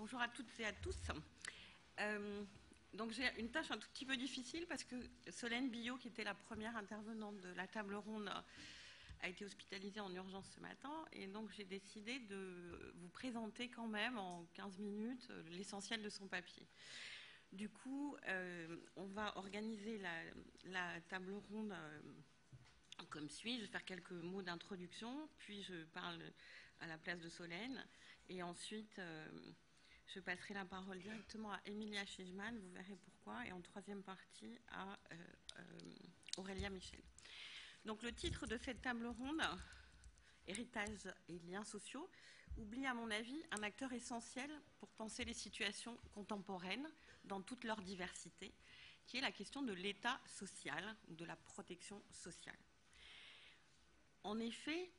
Bonjour à toutes et à tous. Donc j'ai une tâche un tout petit peu difficile parce que Solène Billot, qui était la première intervenante de la table ronde, a été hospitalisée en urgence ce matin. Et donc j'ai décidé de vous présenter quand même en 15 minutes l'essentiel de son papier. Du coup, on va organiser la table ronde comme suit. Je vais faire quelques mots d'introduction, puis je parle à la place de Solène. Et ensuite, je passerai la parole directement à Emilia Schijman, vous verrez pourquoi, et en troisième partie à Aurélia Michel. Donc le titre de cette table ronde, Héritage et liens sociaux, oublie à mon avis un acteur essentiel pour penser les situations contemporaines dans toute leur diversité, qui est la question de l'état social ou de la protection sociale. En effet,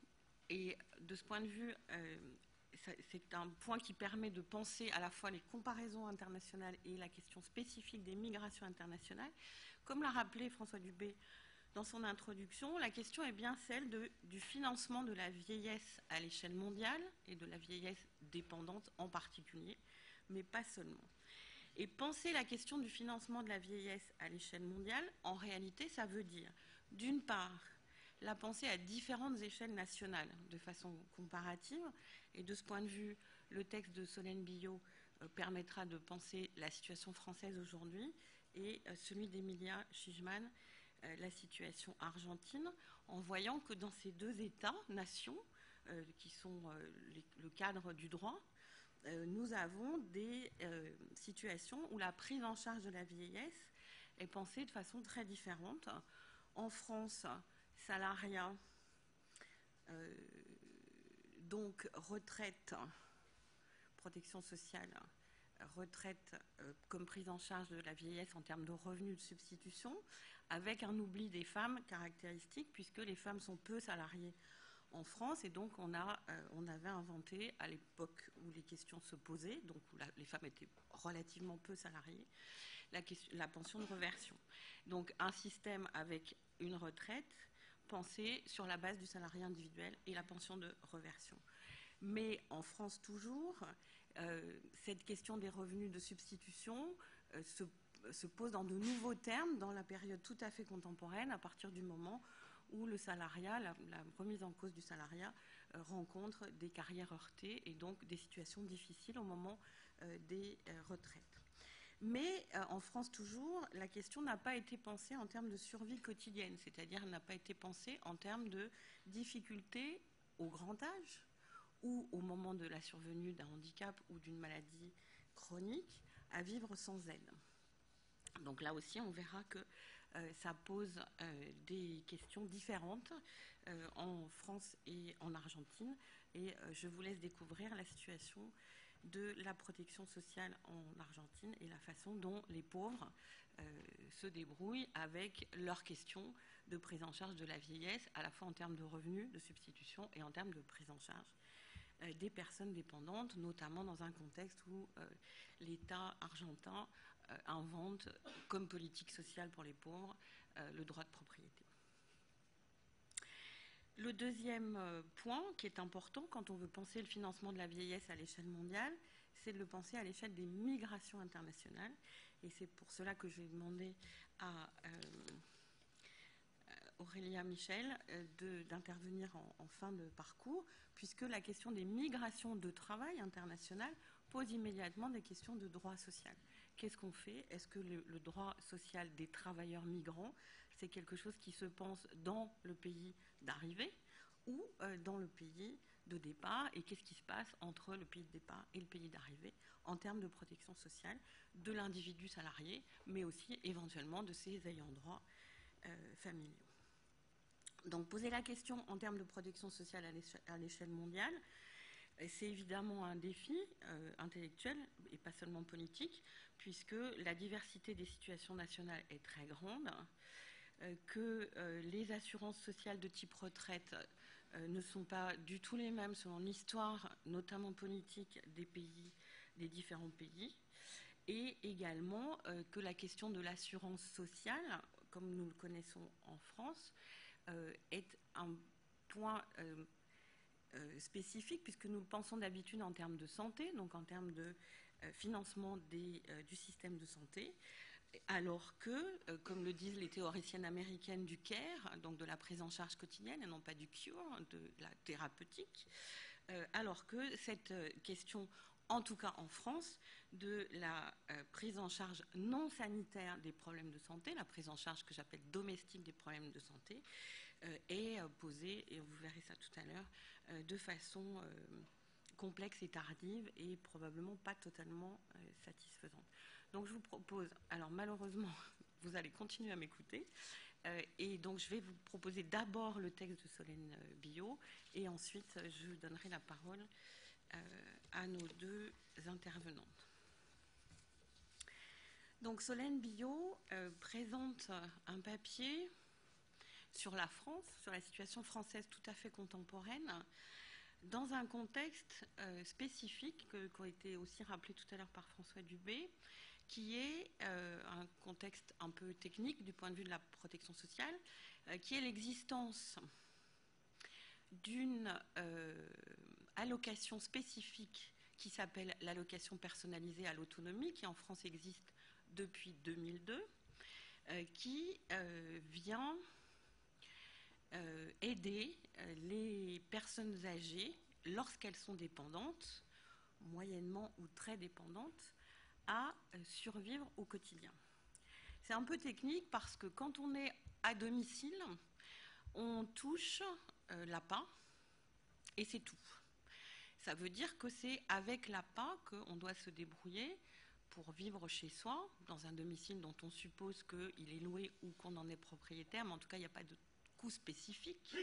et de ce point de vue, c'est un point qui permet de penser à la fois les comparaisons internationales et la question spécifique des migrations internationales. Comme l'a rappelé François Dubé dans son introduction, la question est bien celle du financement de la vieillesse à l'échelle mondiale et de la vieillesse dépendante en particulier, mais pas seulement. Et penser la question du financement de la vieillesse à l'échelle mondiale, en réalité, ça veut dire, d'une part, la pensée à différentes échelles nationales de façon comparative. Et de ce point de vue, le texte de Solène Billot permettra de penser la situation française aujourd'hui et celui d'Emilia Schijman, la situation argentine, en voyant que dans ces deux États-nations, qui sont le cadre du droit, nous avons des situations où la prise en charge de la vieillesse est pensée de façon très différente. En France, salariat, donc retraite, protection sociale, retraite comme prise en charge de la vieillesse en termes de revenus de substitution, avec un oubli des femmes caractéristique, puisque les femmes sont peu salariées en France, et donc on avait inventé à l'époque où les questions se posaient, donc où les femmes étaient relativement peu salariées, la pension de reversion. Donc un système avec une retraite pensée sur la base du salariat individuel et la pension de reversion. Mais en France toujours, cette question des revenus de substitution se pose dans de nouveaux termes dans la période tout à fait contemporaine, à partir du moment où le salariat, la remise en cause du salariat rencontre des carrières heurtées et donc des situations difficiles au moment des retraites. Mais en France toujours, la question n'a pas été pensée en termes de survie quotidienne, c'est-à-dire elle n'a pas été pensée en termes de difficultés au grand âge ou au moment de la survenue d'un handicap ou d'une maladie chronique à vivre sans aide. Donc là aussi, on verra que ça pose des questions différentes en France et en Argentine. Et je vous laisse découvrir la situation de la protection sociale en Argentine et la façon dont les pauvres se débrouillent avec leurs questions de prise en charge de la vieillesse, à la fois en termes de revenus, de substitution et en termes de prise en charge des personnes dépendantes, notamment dans un contexte où l'État argentin invente, comme politique sociale pour les pauvres, le droit de propriété. Le deuxième point qui est important quand on veut penser le financement de la vieillesse à l'échelle mondiale, c'est de le penser à l'échelle des migrations internationales. Et c'est pour cela que j'ai demandé à Aurélia Michel d'intervenir en fin de parcours, puisque la question des migrations de travail international pose immédiatement des questions de droit social. Qu'est-ce qu'on fait? Est-ce que le droit social des travailleurs migrants, c'est quelque chose qui se pense dans le pays d'arrivée ou dans le pays de départ? Et qu'est-ce qui se passe entre le pays de départ et le pays d'arrivée en termes de protection sociale de l'individu salarié, mais aussi éventuellement de ses ayants droit familiaux? Donc poser la question en termes de protection sociale à l'échelle mondiale, c'est évidemment un défi intellectuel et pas seulement politique, puisque la diversité des situations nationales est très grande, que les assurances sociales de type retraite ne sont pas du tout les mêmes selon l'histoire, notamment politique, des différents pays, et également que la question de l'assurance sociale, comme nous le connaissons en France, est un point spécifique, puisque nous le pensons d'habitude en termes de santé, donc en termes de financement du système de santé, alors que, comme le disent les théoriciennes américaines du care, donc de la prise en charge quotidienne et non pas du cure, de la thérapeutique, alors que cette question, en tout cas en France, de la prise en charge non sanitaire des problèmes de santé, la prise en charge que j'appelle domestique des problèmes de santé, est posée, et vous verrez ça tout à l'heure, de façon complexe et tardive et probablement pas totalement satisfaisante. Donc je vous propose, alors malheureusement, vous allez continuer à m'écouter, et donc je vais vous proposer d'abord le texte de Solène Billot, et ensuite je donnerai la parole à nos deux intervenantes. Donc Solène Billot présente un papier sur la France, sur la situation française tout à fait contemporaine, dans un contexte spécifique qui a été aussi rappelé tout à l'heure par François Dubé, qui est un contexte un peu technique du point de vue de la protection sociale, qui est l'existence d'une allocation spécifique qui s'appelle l'allocation personnalisée à l'autonomie, qui en France existe depuis 2002, qui vient aider les personnes âgées, lorsqu'elles sont dépendantes, moyennement ou très dépendantes, à survivre au quotidien. C'est un peu technique parce que quand on est à domicile, on touche l'APA et c'est tout. Ça veut dire que c'est avec l'APA qu'on doit se débrouiller pour vivre chez soi, dans un domicile dont on suppose qu'il est loué ou qu'on en est propriétaire, mais en tout cas il n'y a pas de coût spécifique,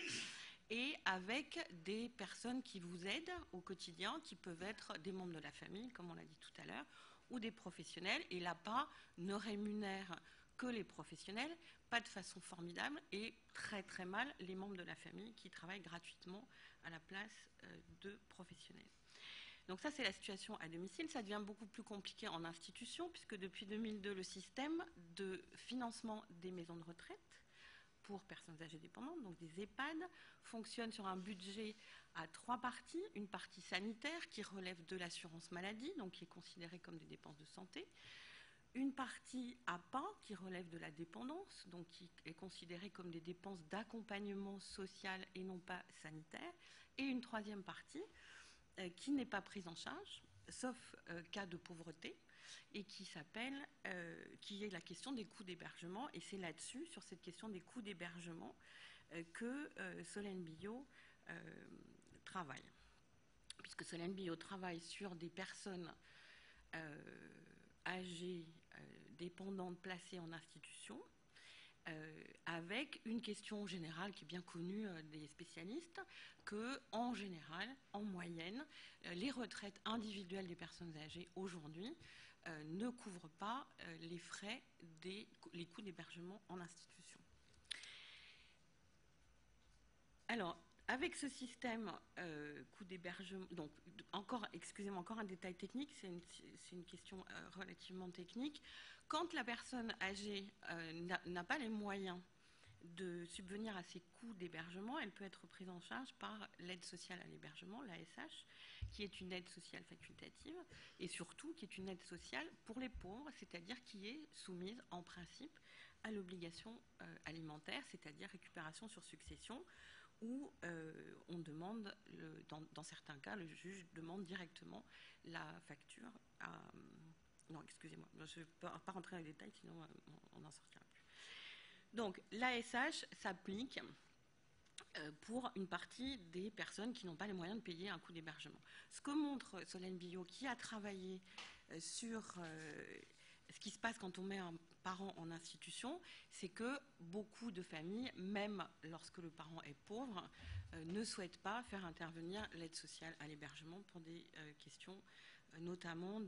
et avec des personnes qui vous aident au quotidien, qui peuvent être des membres de la famille, comme on l'a dit tout à l'heure, ou des professionnels, et l'APA ne rémunère que les professionnels, pas de façon formidable, et très très mal les membres de la famille qui travaillent gratuitement à la place de professionnels. Donc ça, c'est la situation à domicile. Ça devient beaucoup plus compliqué en institution, puisque depuis 2002, le système de financement des maisons de retraite pour personnes âgées dépendantes, donc des EHPAD, fonctionne sur un budget à 3 parties. Une partie sanitaire qui relève de l'assurance maladie, donc qui est considérée comme des dépenses de santé. Une partie APA qui relève de la dépendance, donc qui est considérée comme des dépenses d'accompagnement social et non pas sanitaire. Et une troisième partie qui n'est pas prise en charge, sauf cas de pauvreté, et qui est la question des coûts d'hébergement. Et c'est là-dessus, sur cette question des coûts d'hébergement, que Solène Billot travaille. Puisque Solène Billot travaille sur des personnes âgées, dépendantes, placées en institution, avec une question générale qui est bien connue des spécialistes, que en général, en moyenne, les retraites individuelles des personnes âgées aujourd'hui ne couvrent pas les frais, les coûts d'hébergement en institution. Alors, avec ce système coût d'hébergement, donc encore un détail technique, c'est une question relativement technique. Quand la personne âgée n'a pas les moyens de subvenir à ses coûts d'hébergement, elle peut être prise en charge par l'aide sociale à l'hébergement, l'ASH, qui est une aide sociale facultative, et surtout qui est une aide sociale pour les pauvres, c'est-à-dire qui est soumise en principe à l'obligation alimentaire, c'est-à-dire récupération sur succession, où on demande, dans certains cas, le juge demande directement la facture à... Non, excusez-moi, je ne vais pas rentrer dans les détails, sinon on n'en sortira plus. Donc, l'ASH s'applique pour une partie des personnes qui n'ont pas les moyens de payer un coût d'hébergement. Ce que montre Solène Billot, qui a travaillé sur ce qui se passe quand on met un parent en institution, c'est que beaucoup de familles, même lorsque le parent est pauvre, ne souhaitent pas faire intervenir l'aide sociale à l'hébergement pour des questions notamment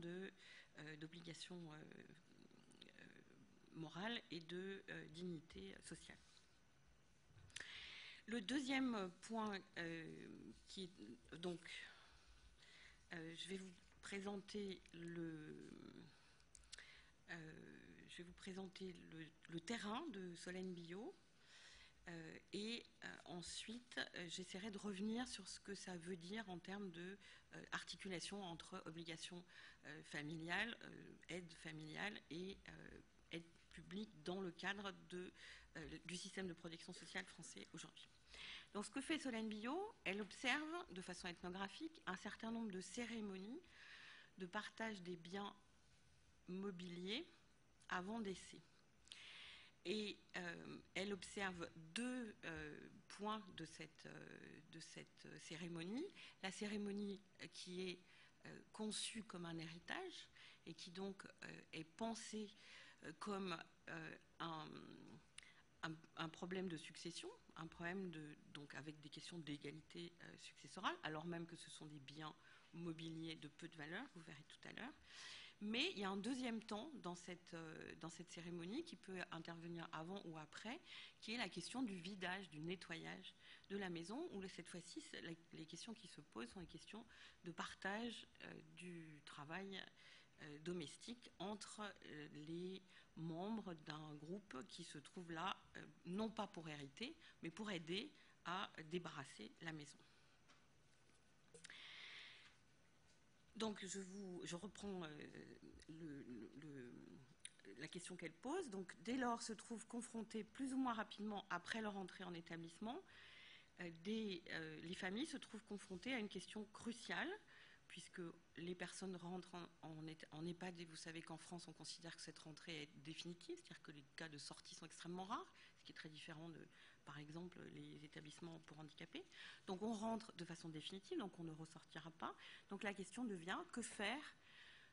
d'obligation morale et de dignité sociale. Le deuxième point qui est donc, je vais vous présenter le terrain de Solène Billot. Ensuite, j'essaierai de revenir sur ce que ça veut dire en termes de articulation entre obligation familiale, aide familiale et aide publique dans le cadre du système de protection sociale français aujourd'hui. Donc ce que fait Solène Billot, elle observe de façon ethnographique un certain nombre de cérémonies de partage des biens mobiliers avant décès. Et elle observe deux points de cette cérémonie. La cérémonie qui est conçue comme un héritage et qui donc est pensée comme un problème de succession, un problème donc avec des questions d'égalité successorale, alors même que ce sont des biens mobiliers de peu de valeur, vous verrez tout à l'heure. Mais il y a un deuxième temps dans cette cérémonie qui peut intervenir avant ou après, qui est la question du vidage, du nettoyage de la maison, où cette fois-ci, les questions qui se posent sont les questions de partage du travail domestique entre les membres d'un groupe qui se trouve là, non pas pour hériter, mais pour aider à débarrasser la maison. Donc je reprends la question qu'elle pose. Donc dès lors se trouvent confrontés plus ou moins rapidement après leur entrée en établissement, les familles se trouvent confrontées à une question cruciale, puisque les personnes rentrent en EHPAD, et vous savez qu'en France on considère que cette rentrée est définitive, c'est-à-dire que les cas de sortie sont extrêmement rares, ce qui est très différent de, par exemple, les établissements pour handicapés. Donc on rentre de façon définitive, donc on ne ressortira pas. Donc la question devient, que faire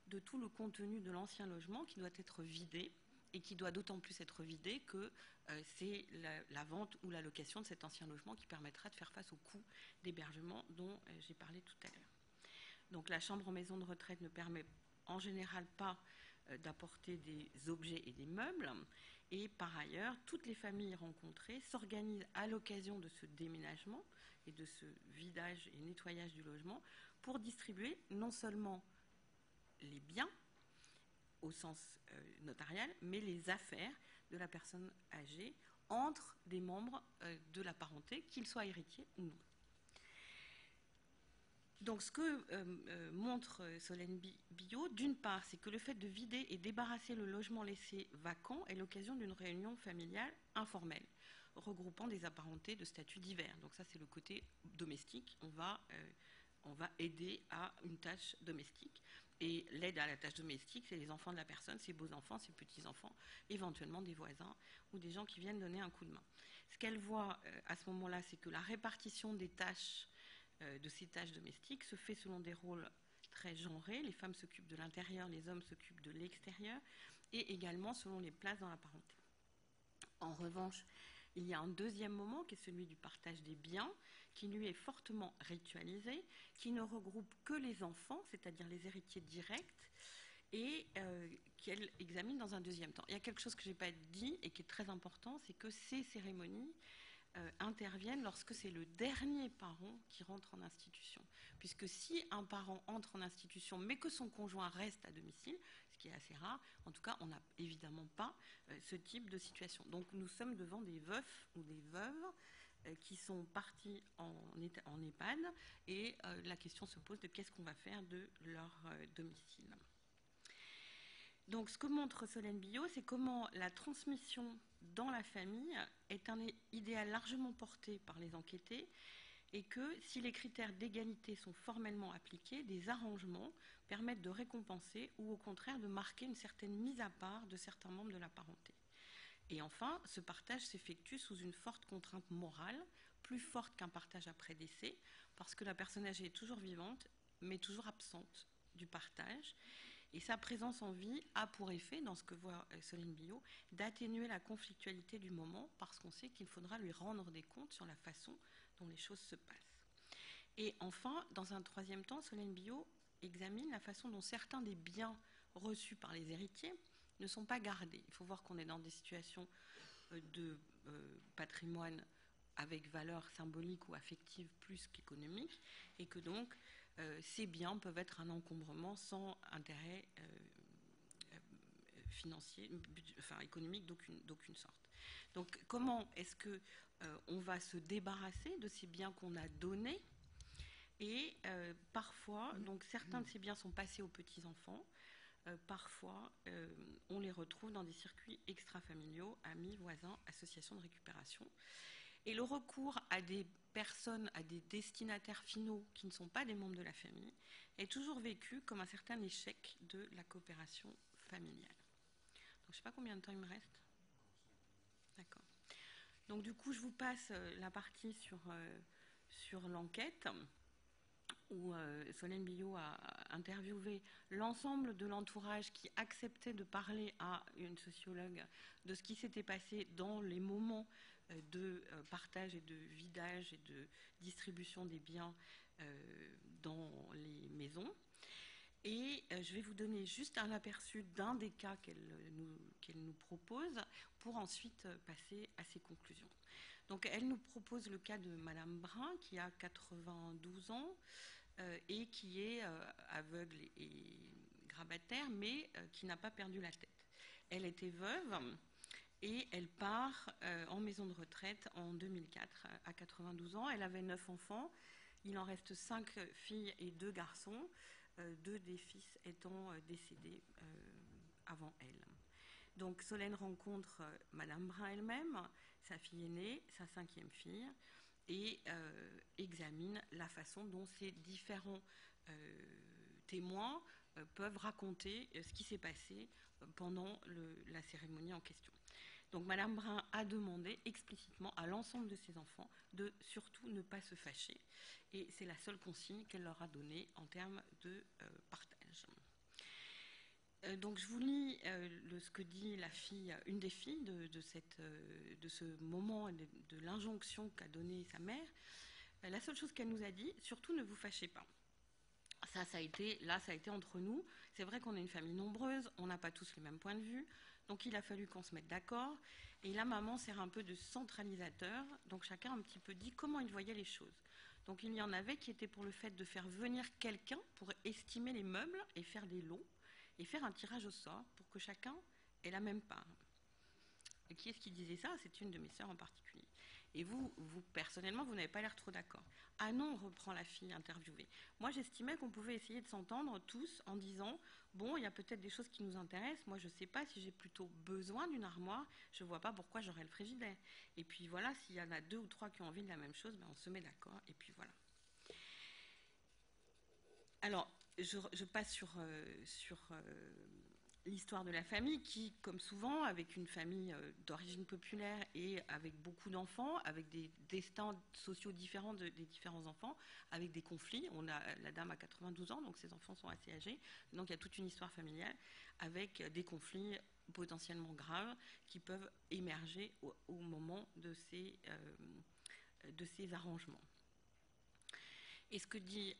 de tout le contenu de l'ancien logement qui doit être vidé, et qui doit d'autant plus être vidé que c'est la vente ou la location de cet ancien logement qui permettra de faire face au coût d'hébergement dont j'ai parlé tout à l'heure. Donc la chambre en maison de retraite ne permet en général pas d'apporter des objets et des meubles. Et par ailleurs, toutes les familles rencontrées s'organisent à l'occasion de ce déménagement et de ce vidage et nettoyage du logement pour distribuer non seulement les biens au sens notarial, mais les affaires de la personne âgée entre des membres de la parenté, qu'ils soient héritiers ou non. Donc ce que montre Solène Billot, d'une part, c'est que le fait de vider et débarrasser le logement laissé vacant est l'occasion d'une réunion familiale informelle, regroupant des apparentés de statuts divers. Donc ça, c'est le côté domestique. On va aider à une tâche domestique. Et l'aide à la tâche domestique, c'est les enfants de la personne, ses beaux-enfants, ses petits-enfants, éventuellement des voisins ou des gens qui viennent donner un coup de main. Ce qu'elle voit à ce moment-là, c'est que la répartition des tâches, de ces tâches domestiques, se fait selon des rôles très genrés. Les femmes s'occupent de l'intérieur, les hommes s'occupent de l'extérieur, et également selon les places dans la parenté. En revanche, il y a un deuxième moment qui est celui du partage des biens, qui lui est fortement ritualisé, qui ne regroupe que les enfants, c'est-à-dire les héritiers directs, et qu'elle examine dans un deuxième temps. Il y a quelque chose que je n'ai pas dit et qui est très important, c'est que ces cérémonies interviennent lorsque c'est le dernier parent qui rentre en institution. Puisque si un parent entre en institution mais que son conjoint reste à domicile, ce qui est assez rare, en tout cas on n'a évidemment pas ce type de situation. Donc nous sommes devant des veufs ou des veuves qui sont partis en EHPAD, et la question se pose de qu'est-ce qu'on va faire de leur domicile. Donc ce que montre Solène Billot, c'est comment la transmission dans la famille est un idéal largement porté par les enquêtés, et que si les critères d'égalité sont formellement appliqués, des arrangements permettent de récompenser ou au contraire de marquer une certaine mise à part de certains membres de la parenté. Et enfin, ce partage s'effectue sous une forte contrainte morale, plus forte qu'un partage après décès, parce que la personne âgée est toujours vivante, mais toujours absente du partage. Et sa présence en vie a pour effet, dans ce que voit Solène Billot, d'atténuer la conflictualité du moment, parce qu'on sait qu'il faudra lui rendre des comptes sur la façon dont les choses se passent. Et enfin, dans un troisième temps, Solène Billot examine la façon dont certains des biens reçus par les héritiers ne sont pas gardés. Il faut voir qu'on est dans des situations de patrimoine avec valeur symbolique ou affective plus qu'économique, et que donc ces biens peuvent être un encombrement sans intérêt financier, enfin économique d'aucune sorte. Donc comment est-ce que on va se débarrasser de ces biens qu'on a donnés? Et parfois, donc certains de ces biens sont passés aux petits-enfants. Parfois, on les retrouve dans des circuits extrafamiliaux, amis, voisins, associations de récupération. Et le recours à des personnes, à des destinataires finaux qui ne sont pas des membres de la famille, est toujours vécu comme un certain échec de la coopération familiale. Donc, je ne sais pas combien de temps il me reste. D'accord. Donc, du coup, je vous passe la partie sur l'enquête, où Solène Billot a interviewé l'ensemble de l'entourage qui acceptait de parler à une sociologue de ce qui s'était passé dans les moments de partage et de vidage et de distribution des biens dans les maisons. Et je vais vous donner juste un aperçu d'un des cas qu'elle nous propose pour ensuite passer à ses conclusions. Donc elle nous propose le cas de Madame Brun qui a 92 ans et qui est aveugle et grabataire mais qui n'a pas perdu la tête. Elle était veuve et elle part en maison de retraite en 2004 à 92 ans. Elle avait 9 enfants. Il en reste 5 filles et 2 garçons, 2 des fils étant décédés avant elle. Donc Solène rencontre Madame Brun elle-même, sa fille aînée, sa 5e fille, et examine la façon dont ces différents témoins peuvent raconter ce qui s'est passé pendant la cérémonie en question. Donc Madame Brun a demandé explicitement à l'ensemble de ses enfants de surtout ne pas se fâcher. Et c'est la seule consigne qu'elle leur a donnée en termes de partage. Donc je vous lis ce que dit une des filles de ce moment et de l'injonction qu'a donnée sa mère. La seule chose qu'elle nous a dit, surtout ne vous fâchez pas. Ça a été entre nous. C'est vrai qu'on est une famille nombreuse, on n'a pas tous les mêmes points de vue, donc il a fallu qu'on se mette d'accord. Et là, maman sert un peu de centralisateur, donc chacun a un petit peu dit comment il voyait les choses. Donc il y en avait qui étaient pour le fait de faire venir quelqu'un pour estimer les meubles et faire des lots, et faire un tirage au sort pour que chacun ait la même part. Et qui est-ce qui disait ça? C'est une de mes sœurs en particulier. Et vous, personnellement, vous n'avez pas l'air trop d'accord. Ah non, reprend la fille interviewée. Moi, j'estimais qu'on pouvait essayer de s'entendre tous en disant « Bon, il y a peut-être des choses qui nous intéressent. Moi, je ne sais pas si j'ai plutôt besoin d'une armoire. Je ne vois pas pourquoi j'aurais le frigidaire. Et puis voilà, s'il y en a 2 ou 3 qui ont envie de la même chose, ben, on se met d'accord. Et puis voilà. » Alors, je passe sur l'histoire de la famille qui, comme souvent, avec une famille d'origine populaire et avec beaucoup d'enfants, avec des destins sociaux différents des différents enfants, avec des conflits. La dame a 92 ans, donc ses enfants sont assez âgés. Donc il y a toute une histoire familiale avec des conflits potentiellement graves qui peuvent émerger au moment de ces arrangements. Et ce que dit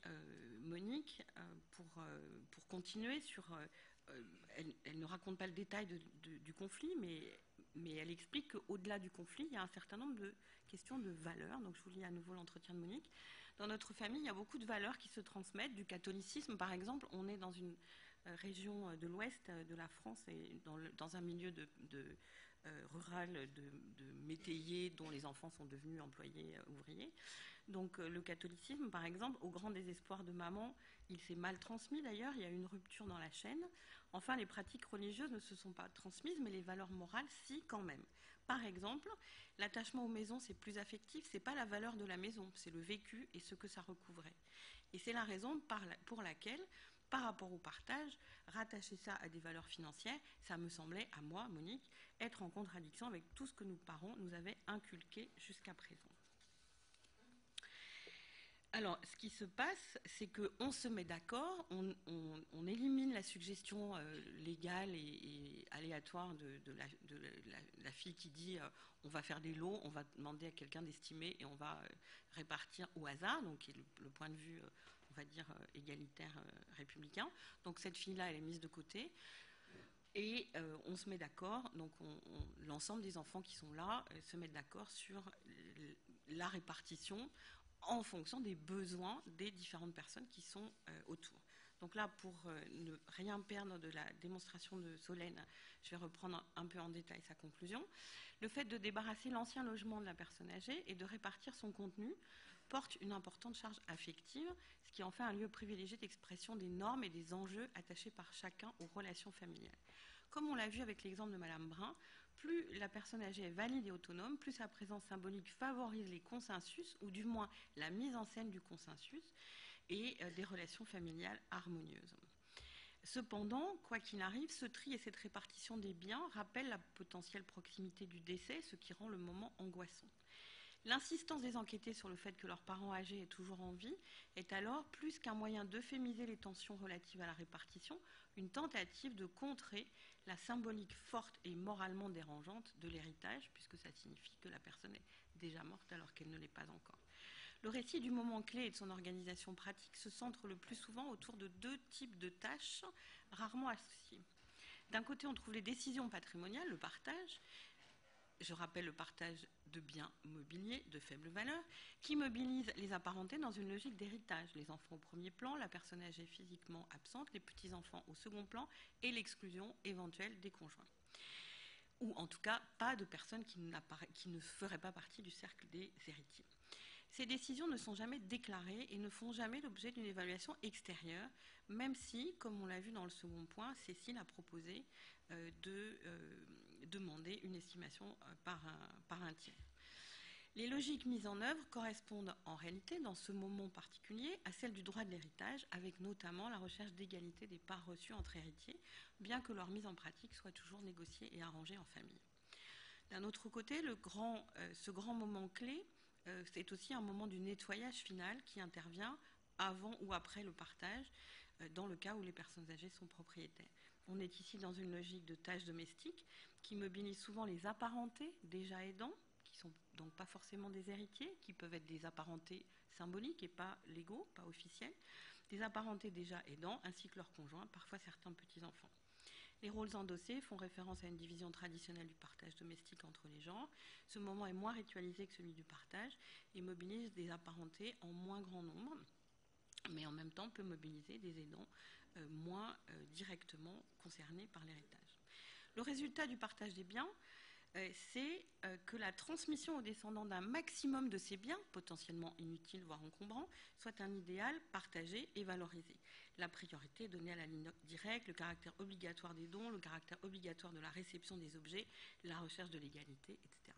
Monique, pour continuer sur... elle ne raconte pas le détail du conflit, mais elle explique qu'au-delà du conflit, il y a un certain nombre de questions de valeurs. Donc je vous lis à nouveau l'entretien de Monique. Dans notre famille, il y a beaucoup de valeurs qui se transmettent. Du catholicisme, par exemple, on est dans une région de l'ouest de la France et dans un milieu rural de métayers dont les enfants sont devenus employés ouvriers. Donc le catholicisme, par exemple, au grand désespoir de maman, il s'est mal transmis d'ailleurs, il y a eu une rupture dans la chaîne. Enfin, les pratiques religieuses ne se sont pas transmises, mais les valeurs morales, si, quand même. Par exemple, l'attachement aux maisons, c'est plus affectif, c'est pas la valeur de la maison, c'est le vécu et ce que ça recouvrait. Et c'est la raison pour laquelle, par rapport au partage, rattacher ça à des valeurs financières, ça me semblait, à moi, Monique, être en contradiction avec tout ce que nos parents nous avaient inculqué jusqu'à présent. Alors, ce qui se passe, c'est qu'on se met d'accord, on élimine la suggestion légale et aléatoire de la fille qui dit on va faire des lots, on va demander à quelqu'un d'estimer et on va répartir au hasard, donc qui est le point de vue, on va dire, égalitaire républicain. Donc cette fille-là, elle est mise de côté. Et on se met d'accord, donc l'ensemble des enfants qui sont là se mettent d'accord sur la répartition en fonction des besoins des différentes personnes qui sont autour. Donc là, pour ne rien perdre de la démonstration de Solène, je vais reprendre un peu en détail sa conclusion. Le fait de débarrasser l'ancien logement de la personne âgée et de répartir son contenu porte une importante charge affective, ce qui en fait un lieu privilégié d'expression des normes et des enjeux attachés par chacun aux relations familiales. Comme on l'a vu avec l'exemple de Madame Brun, plus la personne âgée est valide et autonome, plus sa présence symbolique favorise les consensus, ou du moins la mise en scène du consensus, et des relations familiales harmonieuses. Cependant, quoi qu'il arrive, ce tri et cette répartition des biens rappellent la potentielle proximité du décès, ce qui rend le moment angoissant. L'insistance des enquêtés sur le fait que leurs parents âgés aient toujours en vie est alors, plus qu'un moyen d'euphémiser les tensions relatives à la répartition, une tentative de contrer la symbolique forte et moralement dérangeante de l'héritage, puisque ça signifie que la personne est déjà morte alors qu'elle ne l'est pas encore. Le récit du moment clé et de son organisation pratique se centre le plus souvent autour de deux types de tâches rarement associées. D'un côté, on trouve les décisions patrimoniales, le partage. Je rappelle le partage de biens mobiliers de faible valeur, qui mobilise les apparentés dans une logique d'héritage. Les enfants au premier plan, la personne âgée physiquement absente, les petits-enfants au second plan et l'exclusion éventuelle des conjoints. Ou en tout cas, pas de personnes qui ne feraient pas partie du cercle des héritiers. Ces décisions ne sont jamais déclarées et ne font jamais l'objet d'une évaluation extérieure, même si, comme on l'a vu dans le second point, Cécile a proposé de demander une estimation par un tiers. Les logiques mises en œuvre correspondent en réalité, dans ce moment particulier, à celles du droit de l'héritage, avec notamment la recherche d'égalité des parts reçues entre héritiers, bien que leur mise en pratique soit toujours négociée et arrangée en famille. D'un autre côté, ce grand moment clé, c'est aussi un moment du nettoyage final qui intervient avant ou après le partage, dans le cas où les personnes âgées sont propriétaires. On est ici dans une logique de tâches domestiques qui mobilise souvent les apparentés déjà aidants, qui ne sont donc pas forcément des héritiers, qui peuvent être des apparentés symboliques et pas légaux, pas officiels, des apparentés déjà aidants ainsi que leurs conjoints, parfois certains petits-enfants. Les rôles endossés font référence à une division traditionnelle du partage domestique entre les genres. Ce moment est moins ritualisé que celui du partage et mobilise des apparentés en moins grand nombre, mais en même temps peut mobiliser des aidants moins directement concernés par l'héritage. Le résultat du partage des biens, c'est que la transmission aux descendants d'un maximum de ces biens, potentiellement inutiles, voire encombrants, soit un idéal partagé et valorisé. La priorité est donnée à la ligne directe, le caractère obligatoire des dons, le caractère obligatoire de la réception des objets, la recherche de l'égalité, etc.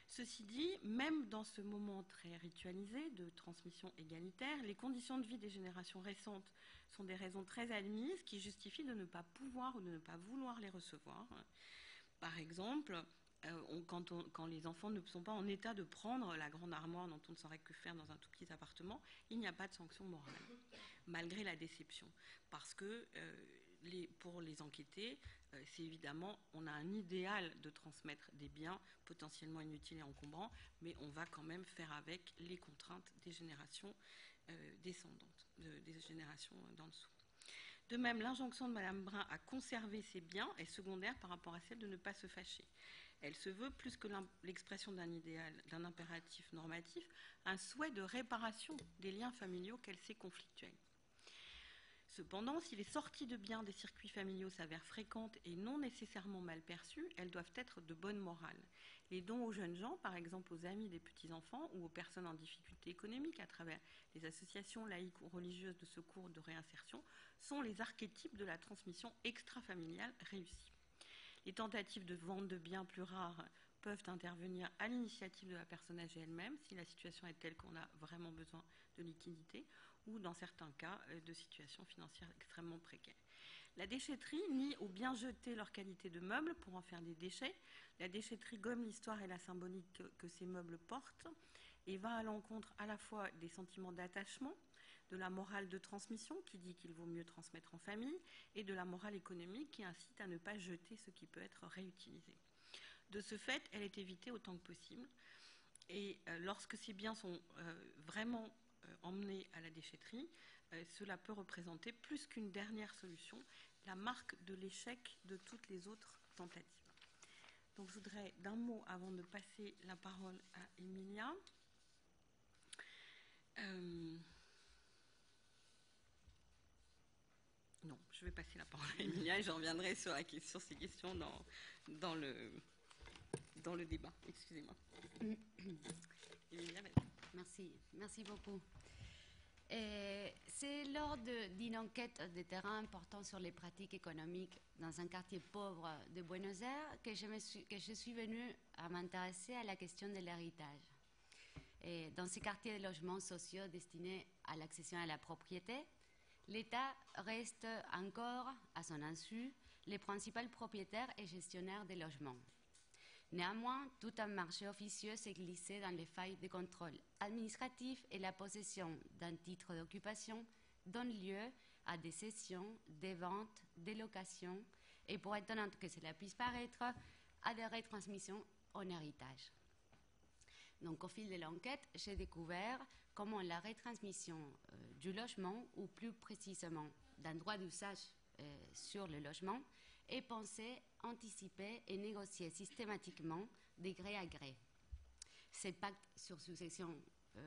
Ceci dit, même dans ce moment très ritualisé de transmission égalitaire, les conditions de vie des générations récentes sont des raisons très admises qui justifient de ne pas pouvoir ou de ne pas vouloir les recevoir. Par exemple, quand les enfants ne sont pas en état de prendre la grande armoire dont on ne saurait que faire dans un tout petit appartement, il n'y a pas de sanction morale, malgré la déception. Parce que pour les enquêtés, c'est évidemment, on a un idéal de transmettre des biens potentiellement inutiles et encombrants, mais on va quand même faire avec les contraintes des générations descendantes, des générations d'en dessous. De même, l'injonction de Madame Brun à conserver ses biens est secondaire par rapport à celle de ne pas se fâcher. Elle se veut, plus que l'expression d'un idéal, d'un impératif normatif, un souhait de réparation des liens familiaux qu'elle sait conflictuels. Cependant, si les sorties de biens des circuits familiaux s'avèrent fréquentes et non nécessairement mal perçues, elles doivent être de bonne morale. Les dons aux jeunes gens, par exemple aux amis des petits-enfants ou aux personnes en difficulté économique à travers les associations laïques ou religieuses de secours de réinsertion, sont les archétypes de la transmission extrafamiliale réussie. Les tentatives de vente de biens plus rares peuvent intervenir à l'initiative de la personne âgée elle-même si la situation est telle qu'on a vraiment besoin de liquidité ou dans certains cas de situations financières extrêmement précaires. La déchetterie nie aux biens jetés leur qualité de meubles pour en faire des déchets. La déchetterie gomme l'histoire et la symbolique que ces meubles portent et va à l'encontre à la fois des sentiments d'attachement, de la morale de transmission qui dit qu'il vaut mieux transmettre en famille et de la morale économique qui incite à ne pas jeter ce qui peut être réutilisé. De ce fait, elle est évitée autant que possible et lorsque ces biens sont vraiment emmenés à la déchetterie, cela peut représenter plus qu'une dernière solution, la marque de l'échec de toutes les autres tentatives. Donc je voudrais d'un mot, avant de passer la parole à Emilia, Non, je vais passer la parole à Emilia et je reviendrai sur ces questions dans le débat. Excusez-moi. Emilia, Merci beaucoup. C'est lors d'une enquête de terrain importante sur les pratiques économiques dans un quartier pauvre de Buenos Aires que je suis venue à m'intéresser à la question de l'héritage. Dans ces quartiers de logements sociaux destinés à l'accession à la propriété, l'État reste encore, à son insu, le principal propriétaire et gestionnaire des logements. Néanmoins, tout un marché officieux s'est glissé dans les failles de contrôle administratif et la possession d'un titre d'occupation donne lieu à des cessions, des ventes, des locations et, pour étonnant que cela puisse paraître, à des retransmissions en héritage. Donc, au fil de l'enquête, j'ai découvert comment la retransmission du logement, ou plus précisément d'un droit d'usage sur le logement, est pensée, anticipée et négociée systématiquement de gré à gré. Ces pactes sur succession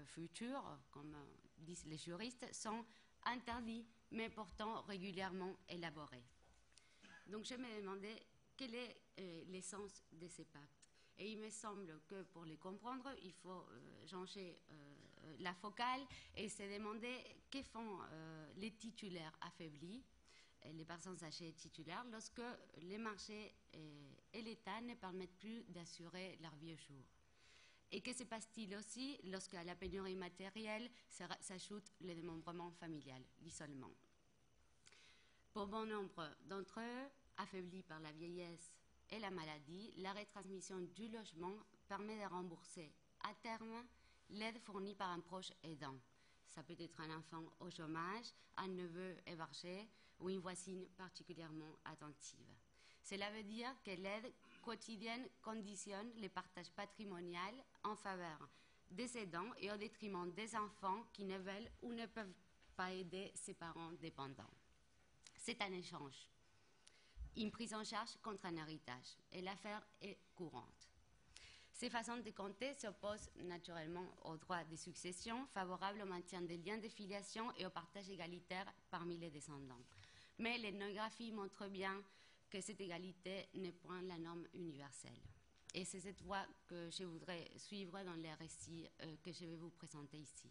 future, comme disent les juristes, sont interdits, mais pourtant régulièrement élaborés. Donc, je me demandais quel est l'essence de ces pactes. Et il me semble que pour les comprendre, il faut changer la focale et se demander que font les titulaires affaiblis, les personnes âgées titulaires, lorsque les marchés et l'État ne permettent plus d'assurer leur vieux jour. Et que se passe-t-il aussi lorsqu'à la pénurie matérielle s'ajoute le démembrement familial, l'isolement? Pour bon nombre d'entre eux, affaiblis par la vieillesse et la maladie, la retransmission du logement permet de rembourser à terme l'aide fournie par un proche aidant. Ça peut être un enfant au chômage, un neveu hébergé ou une voisine particulièrement attentive. Cela veut dire que l'aide quotidienne conditionne le partage patrimonial en faveur des aidants et au détriment des enfants qui ne veulent ou ne peuvent pas aider ses parents dépendants. C'est un échange, une prise en charge contre un héritage, et l'affaire est courante. Ces façons de compter s'opposent naturellement au droit de succession, favorable au maintien des liens de filiation et au partage égalitaire parmi les descendants. Mais l'ethnographie montre bien que cette égalité n'est point la norme universelle. Et c'est cette voie que je voudrais suivre dans les récits que je vais vous présenter ici.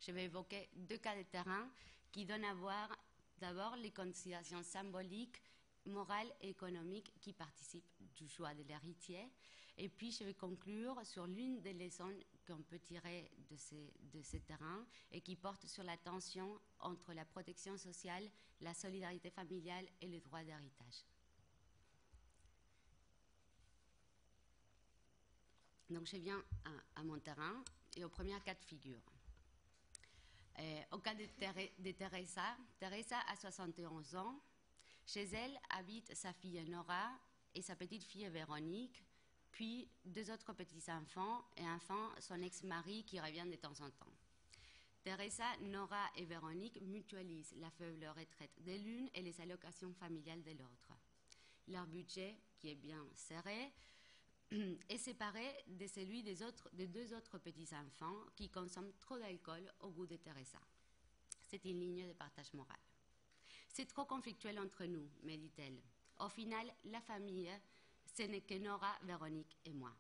Je vais évoquer deux cas de terrain qui donnent à voir d'abord les considérations symboliques, morales et économiques qui participent du choix de l'héritier. Et puis, je vais conclure sur l'une des leçons qu'on peut tirer de ces terrains et qui porte sur la tension entre la protection sociale, la solidarité familiale et le droit d'héritage. Donc, je viens à mon terrain et au premier cas de figure. Au cas de Teresa, Teresa a 71 ans. Chez elle habitent sa fille Nora et sa petite-fille Véronique, puis deux autres petits-enfants et enfin son ex-mari qui revient de temps en temps. Teresa, Nora et Véronique mutualisent la faible retraite de l'une et les allocations familiales de l'autre. Leur budget, qui est bien serré, est séparé de celui des deux autres petits-enfants qui consomment trop d'alcool au goût de Teresa. C'est une ligne de partage moral. C'est trop conflictuel entre nous, me dit-elle. Au final, la famille, ce n'est que Nora, Véronique et moi.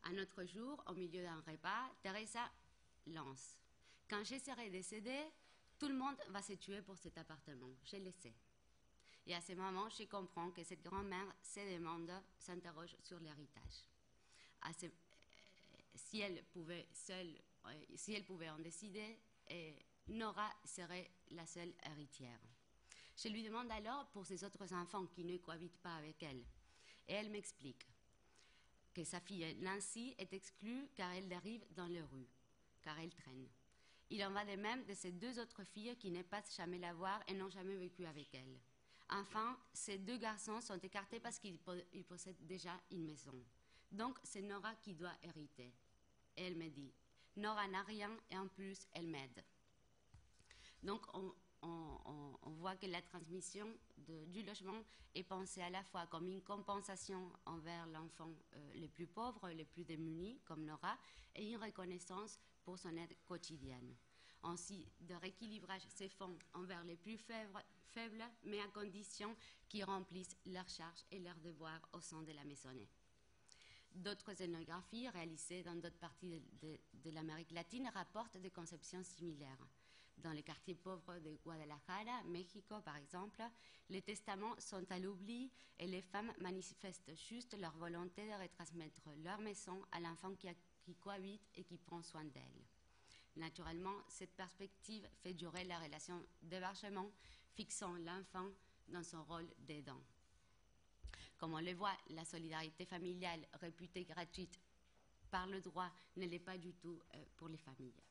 Un autre jour, au milieu d'un repas, Teresa lance. Quand je serai décédée, tout le monde va se tuer pour cet appartement, je le sais. Et à ce moment, je comprends que cette grand-mère s'interroge sur l'héritage. Si elle pouvait en décider, Nora serait la seule héritière. Je lui demande alors pour ses autres enfants qui ne cohabitent pas avec elle. Et elle m'explique que sa fille Nancy est exclue car elle dérive dans les rues, car elle traîne. Il en va de même de ses deux autres filles qui ne passent jamais la voir et n'ont jamais vécu avec elle. Enfin, ces deux garçons sont écartés parce qu'ils possèdent déjà une maison. Donc, c'est Nora qui doit hériter. Et elle me dit, Nora n'a rien et en plus, elle m'aide. Donc, on voit que la transmission du logement est pensée à la fois comme une compensation envers l'enfant les plus pauvres, les plus démunis, comme Nora, et une reconnaissance pour son aide quotidienne. ainsi de rééquilibrage ces fonds envers les plus faibles, mais à condition qu'ils remplissent leurs charges et leurs devoirs au sein de la maisonnée. D'autres scénographies réalisées dans d'autres parties de l'Amérique latine rapportent des conceptions similaires. Dans les quartiers pauvres de Guadalajara, Mexico par exemple, les testaments sont à l'oubli et les femmes manifestent juste leur volonté de retransmettre leur maison à l'enfant qui cohabite et qui prend soin d'elle. Naturellement, cette perspective fait durer la relation d'hébergement, fixant l'enfant dans son rôle d'aidant. Comme on le voit, la solidarité familiale réputée gratuite par le droit ne l'est pas du tout pour les familles.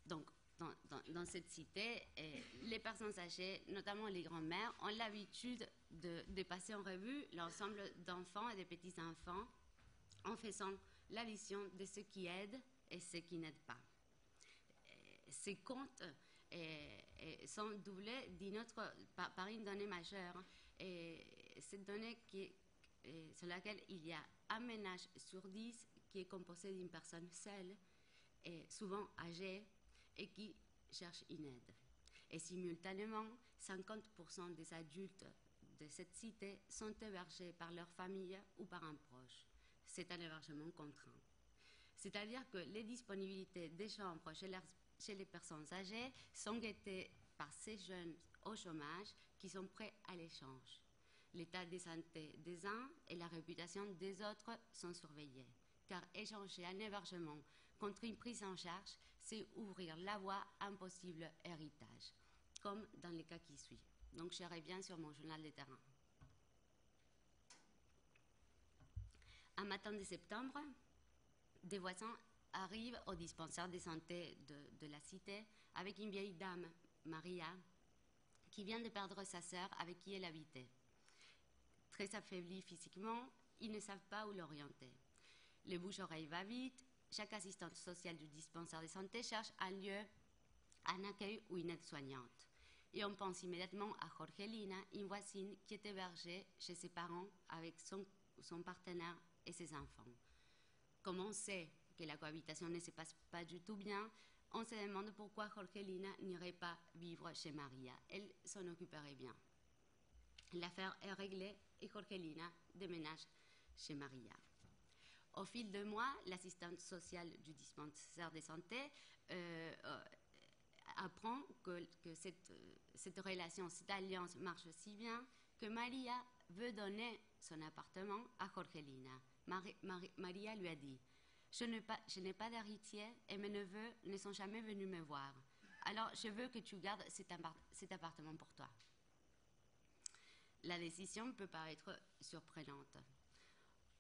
Donc, dans cette cité, les personnes âgées, notamment les grands-mères, ont l'habitude de passer en revue l'ensemble d'enfants et de petits-enfants en faisant la vision de ceux qui aident et ceux qui n'aident pas. Ces comptes sont doublés par une donnée majeure. Et cette donnée sur laquelle il y a un ménage sur 10 qui est composé d'une personne seule, et souvent âgée, et qui cherche une aide. Et simultanément, 50% des adultes de cette cité sont hébergés par leur famille ou par un proche. C'est un hébergement contraint. C'est-à-dire que les disponibilités des chambres chez les personnes âgées sont guettées par ces jeunes au chômage qui sont prêts à l'échange. L'état de santé des uns et la réputation des autres sont surveillés, car échanger un hébergement contre une prise en charge, c'est ouvrir la voie à un possible héritage, comme dans le cas qui suit. Donc je reviens sur mon journal de terrain. Un matin de septembre, des voisins arrivent au dispensaire de santé de la cité avec une vieille dame, Maria, qui vient de perdre sa sœur avec qui elle habitait. Très affaiblis physiquement, ils ne savent pas où l'orienter. Le bouche-oreille va vite, chaque assistante sociale du dispensaire de santé cherche un lieu, un accueil ou une aide-soignante. Et on pense immédiatement à Jorgelina, une voisine qui est hébergée chez ses parents avec son partenaire et ses enfants. Comme on sait que la cohabitation ne se passe pas du tout bien, on se demande pourquoi Jorgelina n'irait pas vivre chez Maria. Elle s'en occuperait bien. L'affaire est réglée et Jorgelina déménage chez Maria. Au fil de mois, l'assistante sociale du dispensaire de santé apprend que cette relation, cette alliance marche si bien que Maria veut donner son appartement à Jorgelina. Maria lui a dit « Je n'ai pas d'héritier et mes neveux ne sont jamais venus me voir. Alors je veux que tu gardes cet appartement pour toi. » La décision peut paraître surprenante.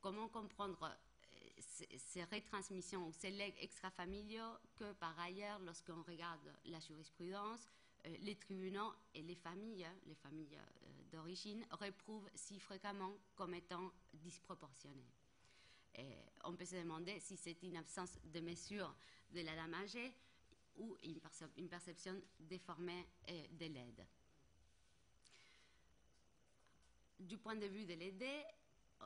Comment comprendre ces retransmissions ou ces legs extrafamiliaux que par ailleurs, lorsqu'on regarde la jurisprudence, les tribunaux et les familles d'origine réprouvent si fréquemment comme étant disproportionnées. Et on peut se demander si c'est une absence de mesure de la dame âgée ou une perception déformée de l'aide. Du point de vue de l'aidée,